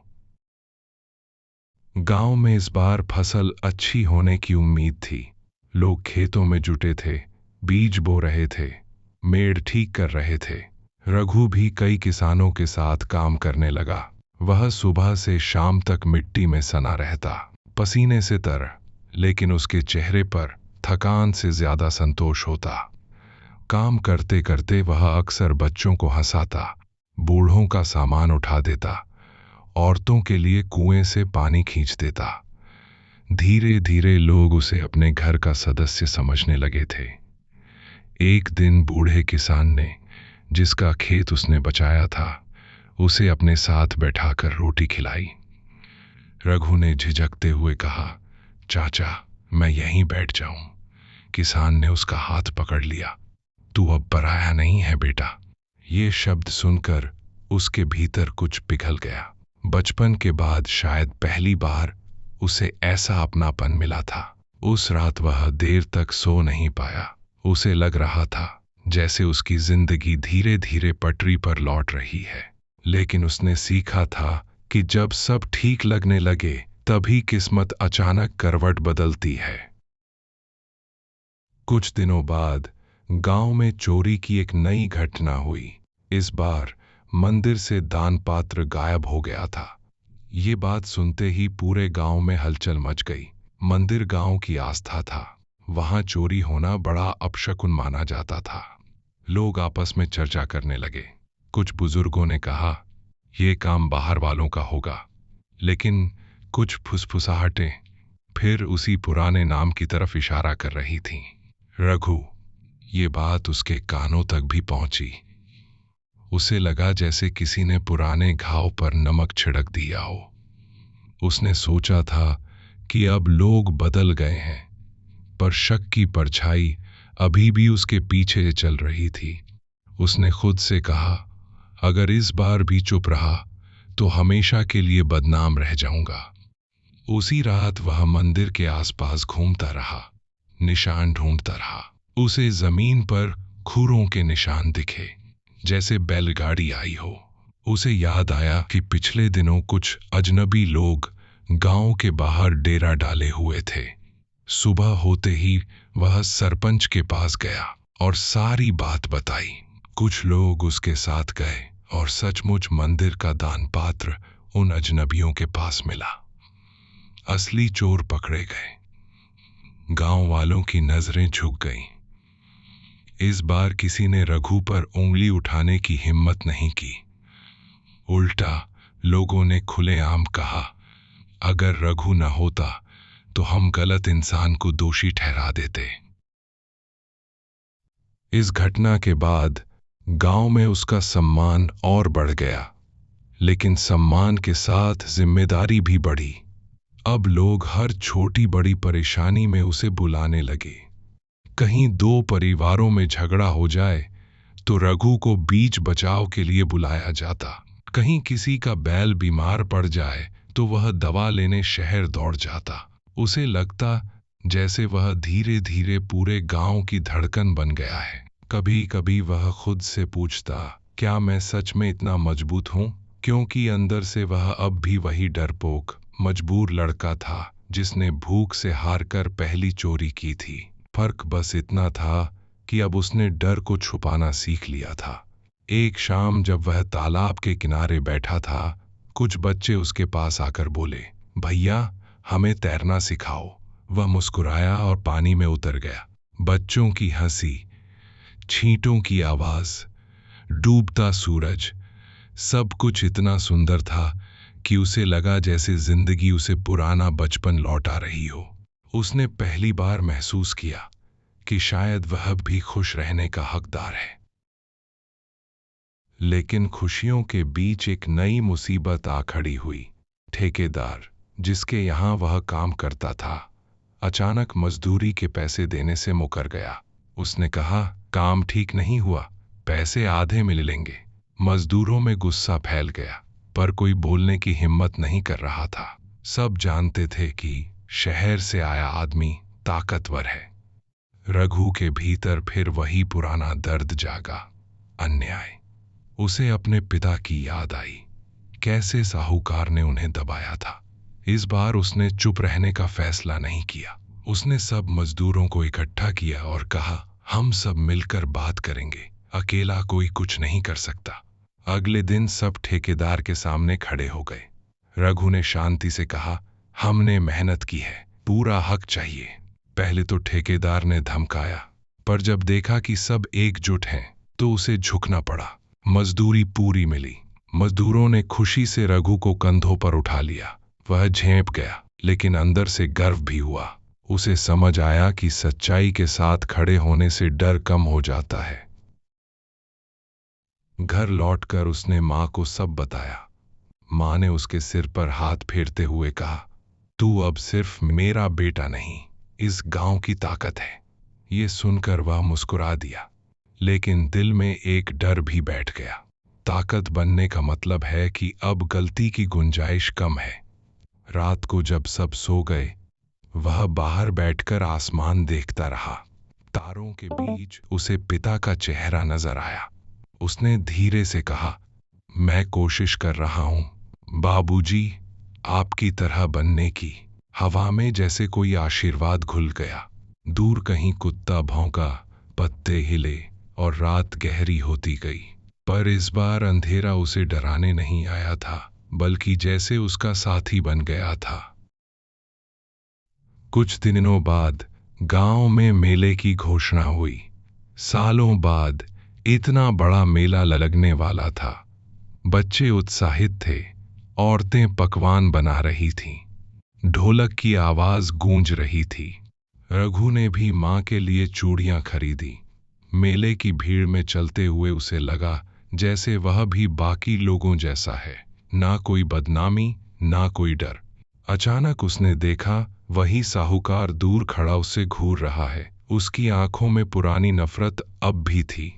गांव में इस बार फसल अच्छी होने की उम्मीद थी। लोग खेतों में जुटे थे, बीज बो रहे थे, मेड़ ठीक कर रहे थे। रघु भी कई किसानों के साथ काम करने लगा। वह सुबह से शाम तक मिट्टी में सना रहता, पसीने से तर, लेकिन उसके चेहरे पर थकान से ज्यादा संतोष होता। काम करते करते वह अक्सर बच्चों को हंसाता, बूढ़ों का सामान उठा देता, औरतों के लिए कुएं से पानी खींच देता। धीरे धीरे लोग उसे अपने घर का सदस्य समझने लगे थे। एक दिन बूढ़े किसान ने, जिसका खेत उसने बचाया था, उसे अपने साथ बैठाकर रोटी खिलाई। रघु ने झिझकते हुए कहा, चाचा, मैं यहीं बैठ जाऊं। किसान ने उसका हाथ पकड़ लिया। तू अब पराया नहीं है बेटा। ये शब्द सुनकर उसके भीतर कुछ पिघल गया। बचपन के बाद शायद पहली बार उसे ऐसा अपनापन मिला था। उस रात वह देर तक सो नहीं पाया। उसे लग रहा था जैसे उसकी जिंदगी धीरे धीरे पटरी पर लौट रही है। लेकिन उसने सीखा था कि जब सब ठीक लगने लगे, तभी किस्मत अचानक करवट बदलती है। कुछ दिनों बाद गांव में चोरी की एक नई घटना हुई। इस बार मंदिर से दान पात्र गायब हो गया था। ये बात सुनते ही पूरे गांव में हलचल मच गई। मंदिर गांव की आस्था था, वहां चोरी होना बड़ा अपशकुन माना जाता था। लोग आपस में चर्चा करने लगे। कुछ बुजुर्गों ने कहा, यह काम बाहर वालों का होगा, लेकिन कुछ फुसफुसाहटें फिर उसी पुराने नाम की तरफ इशारा कर रही थीं। रघु, ये बात उसके कानों तक भी पहुंची। उसे लगा जैसे किसी ने पुराने घाव पर नमक छिड़क दिया हो। उसने सोचा था कि अब लोग बदल गए हैं, पर शक की परछाई अभी भी उसके पीछे चल रही थी। उसने खुद से कहा, अगर इस बार भी चुप रहा तो हमेशा के लिए बदनाम रह जाऊंगा। उसी रात वह मंदिर के आसपास घूमता रहा, निशान ढूंढता रहा। उसे जमीन पर खुरों के निशान दिखे, जैसे बैलगाड़ी आई हो। उसे याद आया कि पिछले दिनों कुछ अजनबी लोग गांव के बाहर डेरा डाले हुए थे। सुबह होते ही वह सरपंच के पास गया और सारी बात बताई। कुछ लोग उसके साथ गए और सचमुच मंदिर का दान पात्र उन अजनबियों के पास मिला। असली चोर पकड़े गए। गांव वालों की नजरें झुक गईं। इस बार किसी ने रघु पर उंगली उठाने की हिम्मत नहीं की। उल्टा लोगों ने खुलेआम कहा, अगर रघु न होता तो हम गलत इंसान को दोषी ठहरा देते। इस घटना के बाद गांव में उसका सम्मान और बढ़ गया, लेकिन सम्मान के साथ जिम्मेदारी भी बढ़ी। अब लोग हर छोटी बड़ी परेशानी में उसे बुलाने लगे। कहीं दो परिवारों में झगड़ा हो जाए तो रघु को बीच बचाव के लिए बुलाया जाता। कहीं किसी का बैल बीमार पड़ जाए तो वह दवा लेने शहर दौड़ जाता। उसे लगता जैसे वह धीरे धीरे पूरे गांव की धड़कन बन गया है। कभी कभी वह खुद से पूछता, क्या मैं सच में इतना मजबूत हूँ? क्योंकि अंदर से वह अब भी वही डरपोक, मजबूर लड़का था जिसने भूख से हारकर पहली चोरी की थी। फर्क बस इतना था कि अब उसने डर को छुपाना सीख लिया था। एक शाम जब वह तालाब के किनारे बैठा था, कुछ बच्चे उसके पास आकर बोले, भैया हमें तैरना सिखाओ। वह मुस्कुराया और पानी में उतर गया। बच्चों की हंसी, छींटों की आवाज, डूबता सूरज, सब कुछ इतना सुंदर था कि उसे लगा जैसे जिंदगी उसे पुराना बचपन लौटा रही हो। उसने पहली बार महसूस किया कि शायद वह भी खुश रहने का हकदार है। लेकिन खुशियों के बीच एक नई मुसीबत आ खड़ी हुई। ठेकेदार जिसके यहां वह काम करता था, अचानक मजदूरी के पैसे देने से मुकर गया। उसने कहा, काम ठीक नहीं हुआ, पैसे आधे मिलेंगे। मजदूरों में गुस्सा फैल गया, पर कोई बोलने की हिम्मत नहीं कर रहा था। सब जानते थे कि शहर से आया आदमी ताकतवर है। रघु के भीतर फिर वही पुराना दर्द जागा, अन्याय। उसे अपने पिता की याद आई, कैसे साहूकार ने उन्हें दबाया था। इस बार उसने चुप रहने का फैसला नहीं किया। उसने सब मजदूरों को इकट्ठा किया और कहा, हम सब मिलकर बात करेंगे, अकेला कोई कुछ नहीं कर सकता। अगले दिन सब ठेकेदार के सामने खड़े हो गए। रघु ने शांति से कहा, हमने मेहनत की है, पूरा हक चाहिए। पहले तो ठेकेदार ने धमकाया, पर जब देखा कि सब एकजुट हैं तो उसे झुकना पड़ा। मजदूरी पूरी मिली। मजदूरों ने खुशी से रघु को कंधों पर उठा लिया। वह झेंप गया, लेकिन अंदर से गर्व भी हुआ। उसे समझ आया कि सच्चाई के साथ खड़े होने से डर कम हो जाता है। घर लौटकर उसने मां को सब बताया। मां ने उसके सिर पर हाथ फेरते हुए कहा, तू अब सिर्फ मेरा बेटा नहीं, इस गांव की ताकत है। ये सुनकर वह मुस्कुरा दिया, लेकिन दिल में एक डर भी बैठ गया। ताकत बनने का मतलब है कि अब गलती की गुंजाइश कम है। रात को जब सब सो गए, वह बाहर बैठकर आसमान देखता रहा। तारों के बीच उसे पिता का चेहरा नजर आया। उसने धीरे से कहा, मैं कोशिश कर रहा हूं बाबूजी, आपकी तरह बनने की। हवा में जैसे कोई आशीर्वाद घुल गया। दूर कहीं कुत्ता भौंका, पत्ते हिले और रात गहरी होती गई। पर इस बार अंधेरा उसे डराने नहीं आया था, बल्कि जैसे उसका साथी बन गया था। कुछ दिनों बाद गांव में मेले की घोषणा हुई। सालों बाद इतना बड़ा मेला लगने वाला था। बच्चे उत्साहित थे, औरतें पकवान बना रही थीं, ढोलक की आवाज गूंज रही थी। रघु ने भी मां के लिए चूड़ियां खरीदी। मेले की भीड़ में चलते हुए उसे लगा जैसे वह भी बाकी लोगों जैसा है, ना कोई बदनामी, ना कोई डर। अचानक उसने देखा, वही साहूकार दूर खड़ा उसे घूर रहा है। उसकी आंखों में पुरानी नफरत अब भी थी।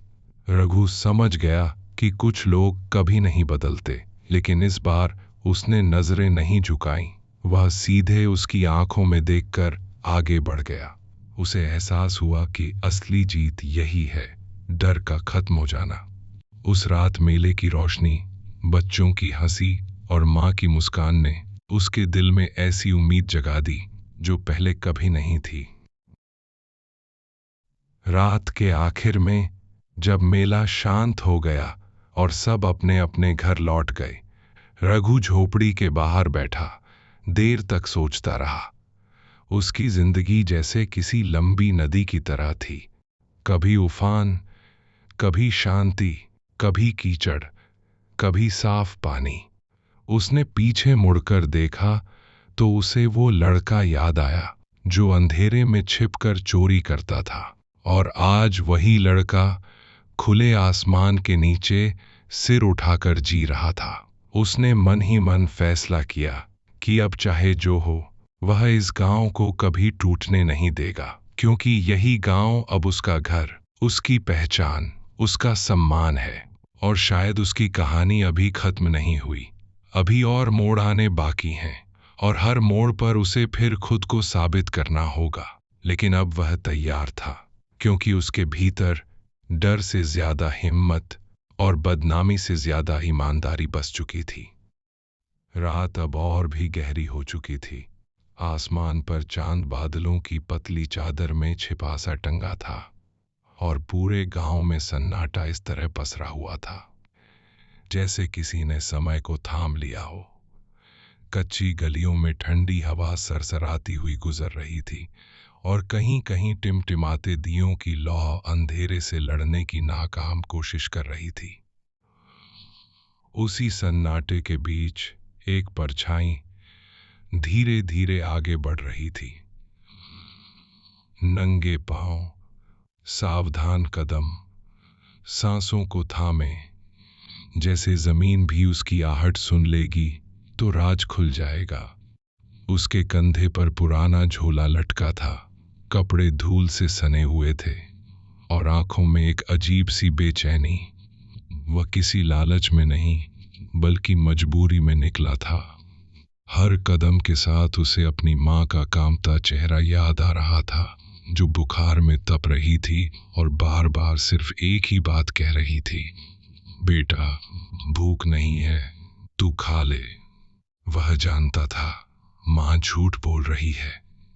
रघु समझ गया कि कुछ लोग कभी नहीं बदलते, लेकिन इस बार उसने नजरें नहीं झुकाईं। वह सीधे उसकी आंखों में देखकर आगे बढ़ गया। उसे एहसास हुआ कि असली जीत यही है, डर का खत्म हो जाना। उस रात मेले की रोशनी, बच्चों की हंसी और मां की मुस्कान ने उसके दिल में ऐसी उम्मीद जगा दी जो पहले कभी नहीं थी। रात के आखिर में जब मेला शांत हो गया और सब अपने अपने घर लौट गए, रघु झोपड़ी के बाहर बैठा देर तक सोचता रहा। उसकी जिंदगी जैसे किसी लंबी नदी की तरह थी, कभी उफान, कभी शांति, कभी कीचड़, कभी साफ पानी। उसने पीछे मुड़कर देखा तो उसे वो लड़का याद आया जो अंधेरे में छिपकर चोरी करता था, और आज वही लड़का खुले आसमान के नीचे सिर उठाकर जी रहा था। उसने मन ही मन फैसला किया कि अब चाहे जो हो, वह इस गांव को कभी टूटने नहीं देगा, क्योंकि यही गांव अब उसका घर, उसकी पहचान, उसका सम्मान है। और शायद उसकी कहानी अभी खत्म नहीं हुई, अभी और मोड़ आने बाकी हैं, और हर मोड़ पर उसे फिर खुद को साबित करना होगा। लेकिन अब वह तैयार था, क्योंकि उसके भीतर डर से ज्यादा हिम्मत और बदनामी से ज्यादा ईमानदारी बस चुकी थी। रात अब और भी गहरी हो चुकी थी। आसमान पर चांद बादलों की पतली चादर में छिपा सा टंगा था, और पूरे गांव में सन्नाटा इस तरह पसरा हुआ था जैसे किसी ने समय को थाम लिया हो। कच्ची गलियों में ठंडी हवा सरसराती हुई गुजर रही थी, और कहीं कहीं टिमटिमाते दियों की लौ अंधेरे से लड़ने की नाकाम कोशिश कर रही थी। उसी सन्नाटे के बीच एक परछाई धीरे धीरे आगे बढ़ रही थी। नंगे पांव, सावधान कदम, सांसों को थामे, जैसे जमीन भी उसकी आहट सुन लेगी तो राज खुल जाएगा। उसके कंधे पर पुराना झोला लटका था, कपड़े धूल से सने हुए थे, और आंखों में एक अजीब सी बेचैनी। वह किसी लालच में नहीं, बल्कि मजबूरी में निकला था। हर कदम के साथ उसे अपनी माँ का कांपता चेहरा याद आ रहा था, जो बुखार में तप रही थी और बार बार सिर्फ एक ही बात कह रही थी, बेटा, भूख नहीं है, तू खा ले। वह जानता था माँ झूठ बोल रही है।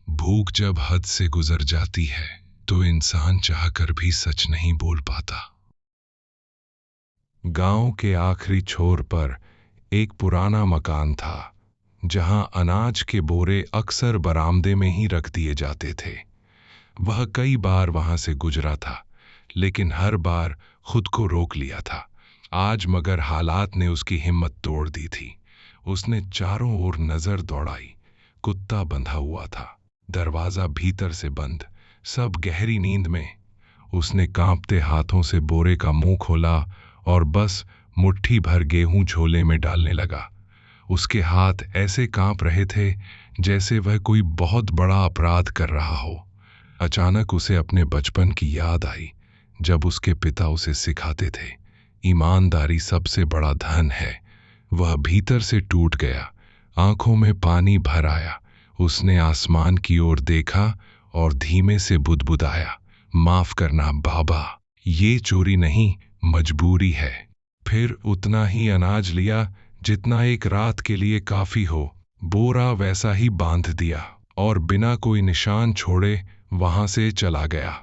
भूख जब हद से गुजर जाती है तो इंसान चाहकर भी सच नहीं बोल पाता। गांव के आखिरी छोर पर एक पुराना मकान था, जहां अनाज के बोरे अक्सर बरामदे में ही रख दिए जाते थे। वह कई बार वहां से गुजरा था, लेकिन हर बार खुद को रोक लिया था। आज मगर हालात ने उसकी हिम्मत तोड़ दी थी। उसने चारों ओर नजर दौड़ाई। कुत्ता बंधा हुआ था, दरवाजा भीतर से बंद, सब गहरी नींद में। उसने कांपते हाथों से बोरे का मुंह खोला और बस मुट्ठी भर गेहूं झोले में डालने लगा। उसके हाथ ऐसे कांप रहे थे जैसे वह कोई बहुत बड़ा अपराध कर रहा हो। अचानक उसे अपने बचपन की याद आई, जब उसके पिता उसे सिखाते थे, ईमानदारी सबसे बड़ा धन है। वह भीतर से टूट गया, आंखों में पानी भर आया। उसने आसमान की ओर देखा और धीमे से बुदबुदाया, माफ करना बाबा, ये चोरी नहीं, मजबूरी है। फिर उतना ही अनाज लिया जितना एक रात के लिए काफी हो, बोरा वैसा ही बांध दिया और बिना कोई निशान छोड़े वहां से चला गया।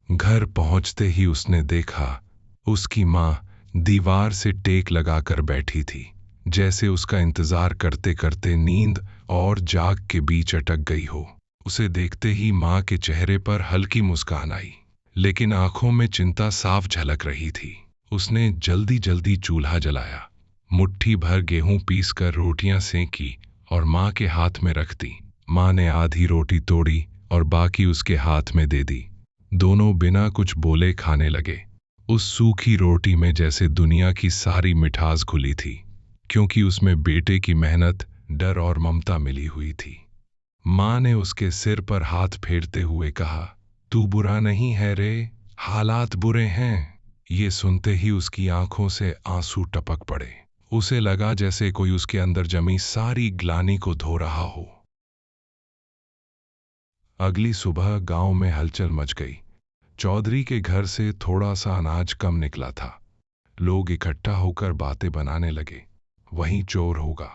घर पहुंचते ही उसने देखा उसकी मां दीवार से टेक लगाकर बैठी थी, जैसे उसका इंतजार करते करते नींद और जाग के बीच अटक गई हो। उसे देखते ही मां के चेहरे पर हल्की मुस्कान आई, लेकिन आंखों में चिंता साफ झलक रही थी। उसने जल्दी जल्दी चूल्हा जलाया, मुट्ठी भर गेहूं पीसकर रोटियां सेंकी और मां के हाथ में रख दी। मां ने आधी रोटी तोड़ी और बाकी उसके हाथ में दे दी। दोनों बिना कुछ बोले खाने लगे। उस सूखी रोटी में जैसे दुनिया की सारी मिठास घुली थी, क्योंकि उसमें बेटे की मेहनत, डर और ममता मिली हुई थी। मां ने उसके सिर पर हाथ फेरते हुए कहा, तू बुरा नहीं है रे, हालात बुरे हैं। ये सुनते ही उसकी आंखों से आंसू टपक पड़े। उसे लगा जैसे कोई उसके अंदर जमी सारी ग्लानि को धो रहा हो। अगली सुबह गांव में हलचल मच गई। चौधरी के घर से थोड़ा सा अनाज कम निकला था। लोग इकट्ठा होकर बातें बनाने लगे, वहीं चोर होगा,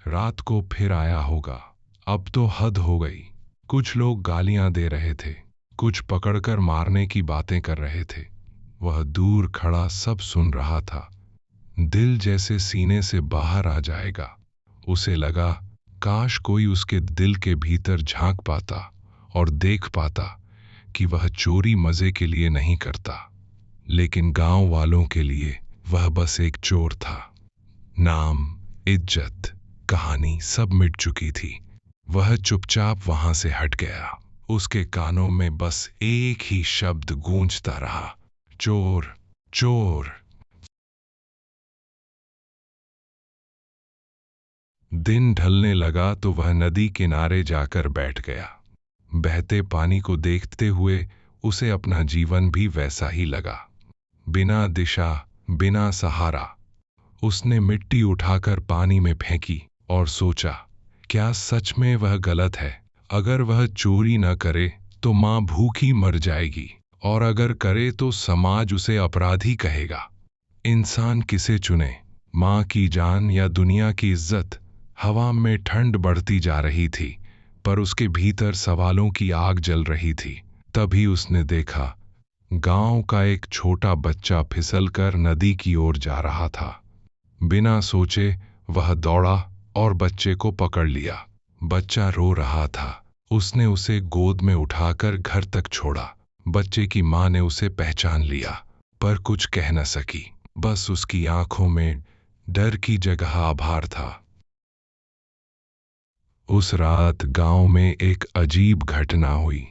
रात को फिर आया होगा, अब तो हद हो गई। कुछ लोग गालियां दे रहे थे, कुछ पकड़कर मारने की बातें कर रहे थे। वह दूर खड़ा सब सुन रहा था। दिल जैसे सीने से बाहर आ जाएगा। उसे लगा काश कोई उसके दिल के भीतर झांक पाता और देख पाता कि वह चोरी मजे के लिए नहीं करता, लेकिन गांव वालों के लिए वह बस एक चोर था। नाम, इज्जत, कहानी सब मिट चुकी थी। वह चुपचाप वहां से हट गया। उसके कानों में बस एक ही शब्द गूंजता रहा, चोर, चोर। दिन ढलने लगा तो वह नदी किनारे जाकर बैठ गया। बहते पानी को देखते हुए उसे अपना जीवन भी वैसा ही लगा, बिना दिशा, बिना सहारा। उसने मिट्टी उठाकर पानी में फेंकी और सोचा, क्या सच में वह गलत है? अगर वह चोरी न करे तो माँ भूखी मर जाएगी, और अगर करे तो समाज उसे अपराधी कहेगा। इंसान किसे चुने, माँ की जान या दुनिया की इज्जत? हवा में ठंड बढ़ती जा रही थी, पर उसके भीतर सवालों की आग जल रही थी। तभी उसने देखा, गांव का एक छोटा बच्चा फिसलकर नदी की ओर जा रहा था। बिना सोचे वह दौड़ा और बच्चे को पकड़ लिया। बच्चा रो रहा था। उसने उसे गोद में उठाकर घर तक छोड़ा। बच्चे की माँ ने उसे पहचान लिया, पर कुछ कह न सकी। बस उसकी आंखों में डर की जगह आभार था। उस रात गांव में एक अजीब घटना हुई।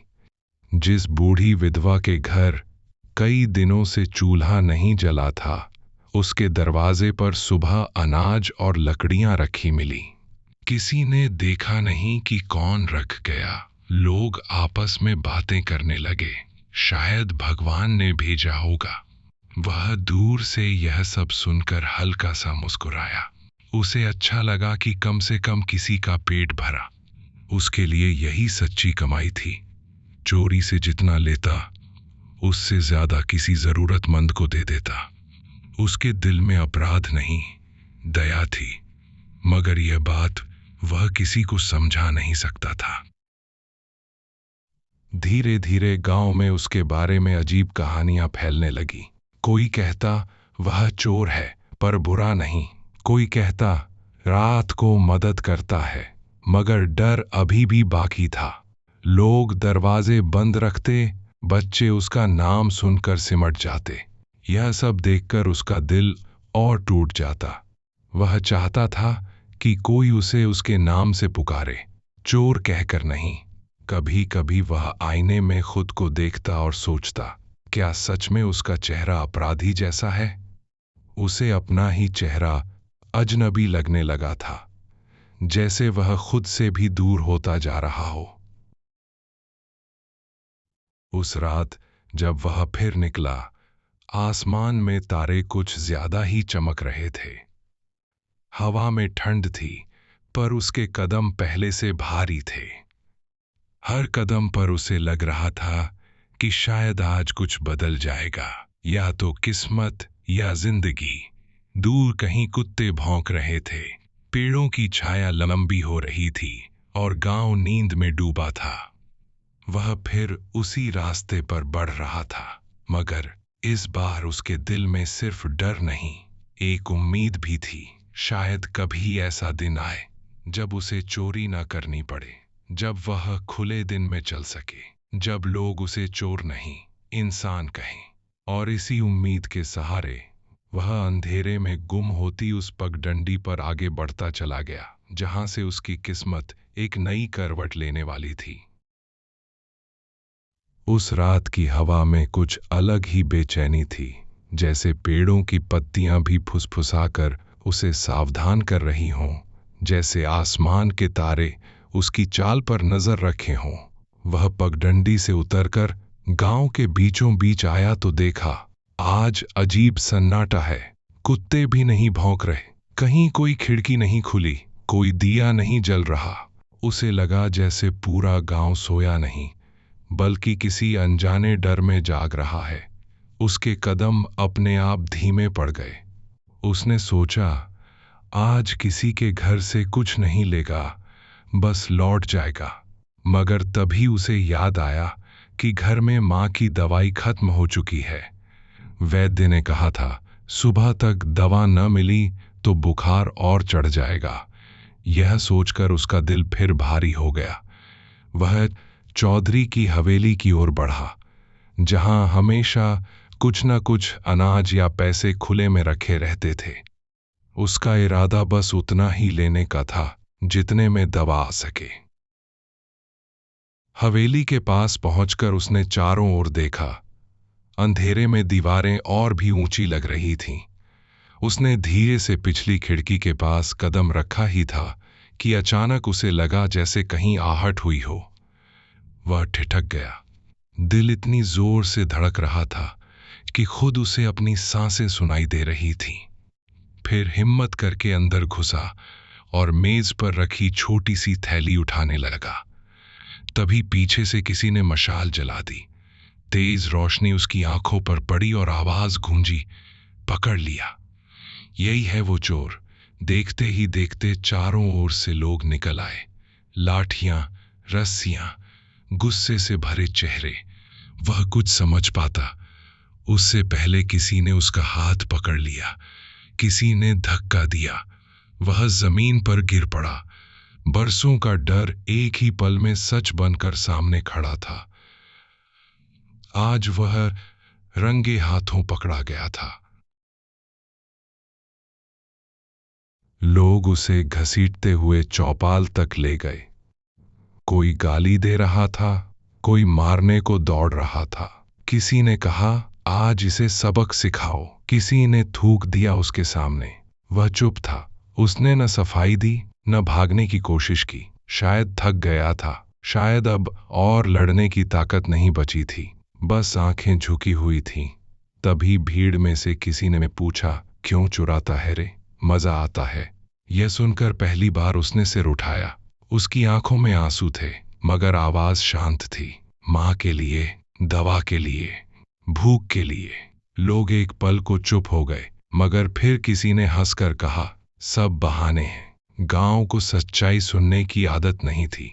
जिस बूढ़ी विधवा के घर कई दिनों से चूल्हा नहीं जला था, उसके दरवाजे पर सुबह अनाज और लकड़ियां रखी मिली। किसी ने देखा नहीं कि कौन रख गया। लोग आपस में बातें करने लगे, शायद भगवान ने भेजा होगा। वह दूर से यह सब सुनकर हल्का सा मुस्कुराया। उसे अच्छा लगा कि कम से कम किसी का पेट भरा। उसके लिए यही सच्ची कमाई थी। चोरी से जितना लेता, उससे ज्यादा किसी जरूरतमंद को दे देता। उसके दिल में अपराध नहीं, दया थी, मगर यह बात वह किसी को समझा नहीं सकता था। धीरे धीरे गांव में उसके बारे में अजीब कहानियां फैलने लगी। कोई कहता वह चोर है पर बुरा नहीं, कोई कहता रात को मदद करता है, मगर डर अभी भी बाकी था। लोग दरवाजे बंद रखते, बच्चे उसका नाम सुनकर सिमट जाते। यह सब देखकर उसका दिल और टूट जाता। वह चाहता था कि कोई उसे उसके नाम से पुकारे, चोर कहकर नहीं। कभी कभी वह आईने में खुद को देखता और सोचता, क्या सच में उसका चेहरा अपराधी जैसा है? उसे अपना ही चेहरा अजनबी लगने लगा था, जैसे वह खुद से भी दूर होता जा रहा हो। उस रात जब वह फिर निकला, आसमान में तारे कुछ ज्यादा ही चमक रहे थे। हवा में ठंड थी, पर उसके कदम पहले से भारी थे। हर कदम पर उसे लग रहा था कि शायद आज कुछ बदल जाएगा, या तो किस्मत या जिंदगी। दूर कहीं कुत्ते भौंक रहे थे, पेड़ों की छाया लंबी हो रही थी और गांव नींद में डूबा था। वह फिर उसी रास्ते पर बढ़ रहा था, मगर इस बार उसके दिल में सिर्फ डर नहीं, एक उम्मीद भी थी। शायद कभी ऐसा दिन आए जब उसे चोरी न करनी पड़े, जब वह खुले दिन में चल सके, जब लोग उसे चोर नहीं इंसान कहें। और इसी उम्मीद के सहारे वह अंधेरे में गुम होती उस पगडंडी पर आगे बढ़ता चला गया, जहां से उसकी किस्मत एक नई करवट लेने वाली थी। उस रात की हवा में कुछ अलग ही बेचैनी थी, जैसे पेड़ों की पत्तियां भी फुसफुसाकर उसे सावधान कर रही हों, जैसे आसमान के तारे उसकी चाल पर नजर रखे हों। वह पगडंडी से उतरकर गांव के बीचों बीच आया तो देखा, आज अजीब सन्नाटा है। कुत्ते भी नहीं भौंक रहे, कहीं कोई खिड़की नहीं खुली, कोई दिया नहीं जल रहा। उसे लगा जैसे पूरा गांव सोया नहीं, बल्कि किसी अनजाने डर में जाग रहा है। उसके कदम अपने आप धीमे पड़ गए। उसने सोचा, आज किसी के घर से कुछ नहीं लेगा, बस लौट जाएगा। मगर तभी उसे याद आया कि घर में माँ की दवाई खत्म हो चुकी है। वैद्य ने कहा था, सुबह तक दवा न मिली तो बुखार और चढ़ जाएगा। यह सोचकर उसका दिल फिर भारी हो गया। वह चौधरी की हवेली की ओर बढ़ा, जहां हमेशा कुछ न कुछ अनाज या पैसे खुले में रखे रहते थे। उसका इरादा बस उतना ही लेने का था जितने में दवा आ सके। हवेली के पास पहुंचकर उसने चारों ओर देखा। अंधेरे में दीवारें और भी ऊंची लग रही थीं। उसने धीरे से पिछली खिड़की के पास कदम रखा ही था कि अचानक उसे लगा जैसे कहीं आहट हुई हो। वह ठिठक गया। दिल इतनी जोर से धड़क रहा था कि खुद उसे अपनी सांसें सुनाई दे रही थीं। फिर हिम्मत करके अंदर घुसा और मेज पर रखी छोटी सी थैली उठाने लगा। तभी पीछे से किसी ने मशाल जला दी। तेज रोशनी उसकी आंखों पर पड़ी और आवाज गूंजी, पकड़ लिया। यही है वो चोर। देखते ही देखते चारों ओर से लोग निकल आए। लाठियां, रस्सियां, गुस्से से भरे चेहरे। वह कुछ समझ पाता उससे पहले किसी ने उसका हाथ पकड़ लिया, किसी ने धक्का दिया। वह जमीन पर गिर पड़ा। बरसों का डर एक ही पल में सच बनकर सामने खड़ा था। आज वह रंगे हाथों पकड़ा गया था। लोग उसे घसीटते हुए चौपाल तक ले गए। कोई गाली दे रहा था, कोई मारने को दौड़ रहा था। किसी ने कहा, आज इसे सबक सिखाओ। किसी ने थूक दिया उसके सामने। वह चुप था। उसने न सफाई दी, न भागने की कोशिश की। शायद थक गया था, शायद अब और लड़ने की ताकत नहीं बची थी। बस आंखें झुकी हुई थीं। तभी भीड़ में से किसी ने पूछा, क्यों चुराता है रे? मजा आता है। यह सुनकर पहली बार उसने सिर उठाया। उसकी आंखों में आंसू थे, मगर आवाज शांत थी। मां के लिए, दवा के लिए, भूख के लिए। लोग एक पल को चुप हो गए, मगर फिर किसी ने हंसकर कहा, सब बहाने हैं। गांव को सच्चाई सुनने की आदत नहीं थी।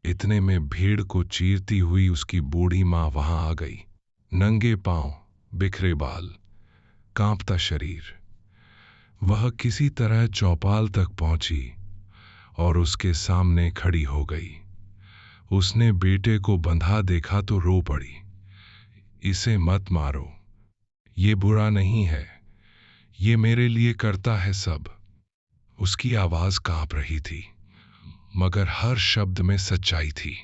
इतने में भीड़ को चीरती हुई उसकी बूढ़ी मां वहां आ गई। नंगे पांव, बिखरे बाल, कांपता शरीर। वह किसी तरह चौपाल तक पहुंची और उसके सामने खड़ी हो गई। उसने बेटे को बंधा देखा तो रो पड़ी। इसे मत मारो, ये बुरा नहीं है, ये मेरे लिए करता है सब। उसकी आवाज कांप रही थी, मगर हर शब्द में सच्चाई थी।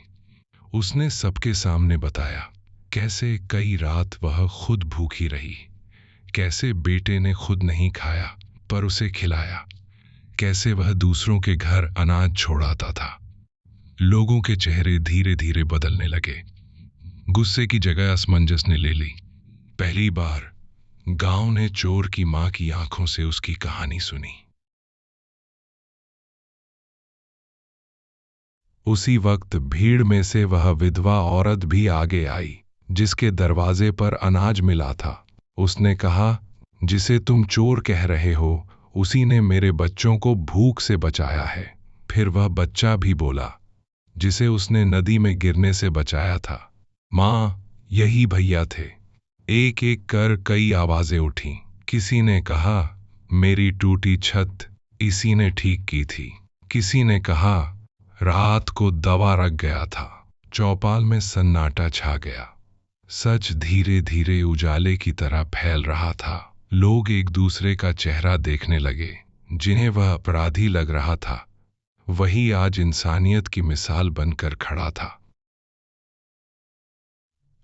उसने सबके सामने बताया कैसे कई रात वह खुद भूखी रही, कैसे बेटे ने खुद नहीं खाया पर उसे खिलाया, कैसे वह दूसरों के घर अनाज छोड़ाता था। लोगों के चेहरे धीरे धीरे बदलने लगे। गुस्से की जगह असमंजस ने ले ली। पहली बार गांव ने चोर की मां की आंखों से उसकी कहानी सुनी। उसी वक्त भीड़ में से वह विधवा औरत भी आगे आई, जिसके दरवाजे पर अनाज मिला था। उसने कहा, जिसे तुम चोर कह रहे हो, उसी ने मेरे बच्चों को भूख से बचाया है। फिर वह बच्चा भी बोला, जिसे उसने नदी में गिरने से बचाया था। मां, यही भैया थे। एक एक कर कई आवाजें उठीं। किसी ने कहा, मेरी टूटी छत इसी ने ठीक की थी। किसी ने कहा, रात को दवा रख गया था। चौपाल में सन्नाटा छा गया। सच धीरे धीरे उजाले की तरह फैल रहा था। लोग एक दूसरे का चेहरा देखने लगे। जिन्हें वह अपराधी लग रहा था, वही आज इंसानियत की मिसाल बनकर खड़ा था।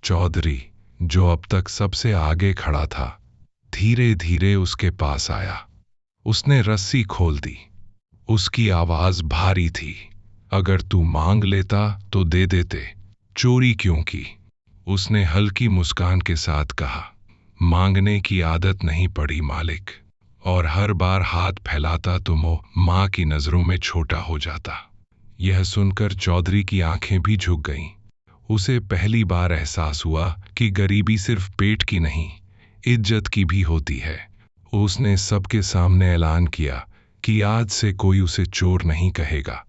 चौधरी, जो अब तक सबसे आगे खड़ा था, धीरे धीरे उसके पास आया। उसने रस्सी खोल दी। उसकी आवाज भारी थी, अगर तू मांग लेता तो दे देते, चोरी क्यों की? उसने हल्की मुस्कान के साथ कहा, मांगने की आदत नहीं पड़ी मालिक, और हर बार हाथ फैलाता तो मां की नजरों में छोटा हो जाता। यह सुनकर चौधरी की आंखें भी झुक गईं। उसे पहली बार एहसास हुआ कि गरीबी सिर्फ पेट की नहीं, इज्जत की भी होती है। उसने सबके सामने ऐलान किया कि आज से कोई उसे चोर नहीं कहेगा।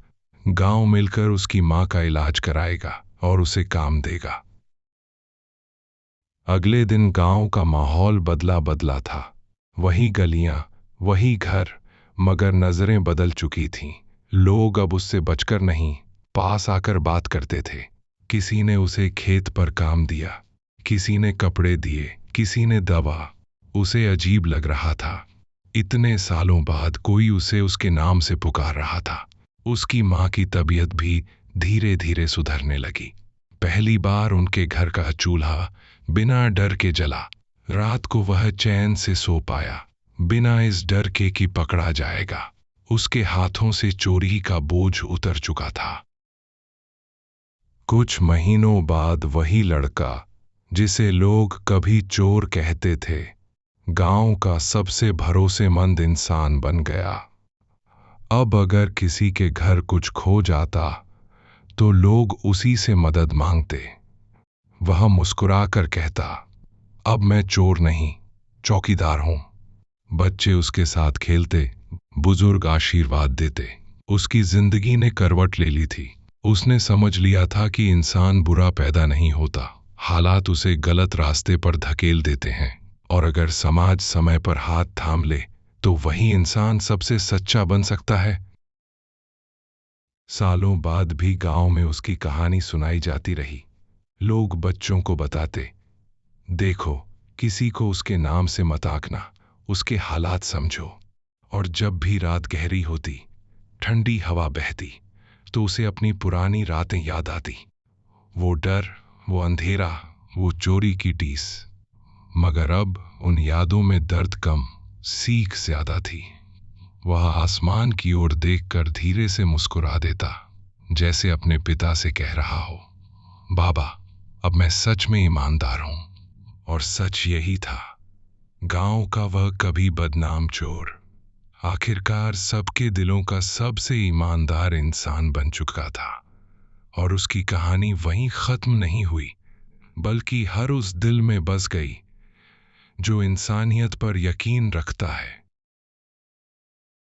गांव मिलकर उसकी मां का इलाज कराएगा और उसे काम देगा। अगले दिन गांव का माहौल बदला बदला था। वही गलियां, वही घर, मगर नजरें बदल चुकी थीं। लोग अब उससे बचकर नहीं, पास आकर बात करते थे। किसी ने उसे खेत पर काम दिया, किसी ने कपड़े दिए, किसी ने दवा। उसे अजीब लग रहा था। इतने सालों बाद कोई उसे उसके नाम से पुकार रहा था। उसकी मां की तबीयत भी धीरे धीरे सुधरने लगी। पहली बार उनके घर का चूल्हा बिना डर के जला। रात को वह चैन से सो पाया, बिना इस डर के कि पकड़ा जाएगा। उसके हाथों से चोरी का बोझ उतर चुका था। कुछ महीनों बाद वही लड़का, जिसे लोग कभी चोर कहते थे, गांव का सबसे भरोसेमंद इंसान बन गया। अब अगर किसी के घर कुछ खो जाता तो लोग उसी से मदद मांगते। वह मुस्कुराकर कहता, अब मैं चोर नहीं, चौकीदार हूं। बच्चे उसके साथ खेलते, बुजुर्ग आशीर्वाद देते। उसकी जिंदगी ने करवट ले ली थी। उसने समझ लिया था कि इंसान बुरा पैदा नहीं होता, हालात उसे गलत रास्ते पर धकेल देते हैं। और अगर समाज समय पर हाथ थाम ले तो वही इंसान सबसे सच्चा बन सकता है। सालों बाद भी गांव में उसकी कहानी सुनाई जाती रही। लोग बच्चों को बताते, देखो, किसी को उसके नाम से मत आंकना, उसके हालात समझो। और जब भी रात गहरी होती, ठंडी हवा बहती, तो उसे अपनी पुरानी रातें याद आती। वो डर, वो अंधेरा, वो चोरी की टीस। मगर अब उन यादों में दर्द कम, सीख ज्यादा थी। वह आसमान की ओर देखकर धीरे से मुस्कुरा देता, जैसे अपने पिता से कह रहा हो, बाबा, अब मैं सच में ईमानदार हूं। और सच यही था। गांव का वह कभी बदनाम चोर आखिरकार सबके दिलों का सबसे ईमानदार इंसान बन चुका था। और उसकी कहानी वहीं खत्म नहीं हुई, बल्कि हर उस दिल में बस गई जो इंसानियत पर यकीन रखता है।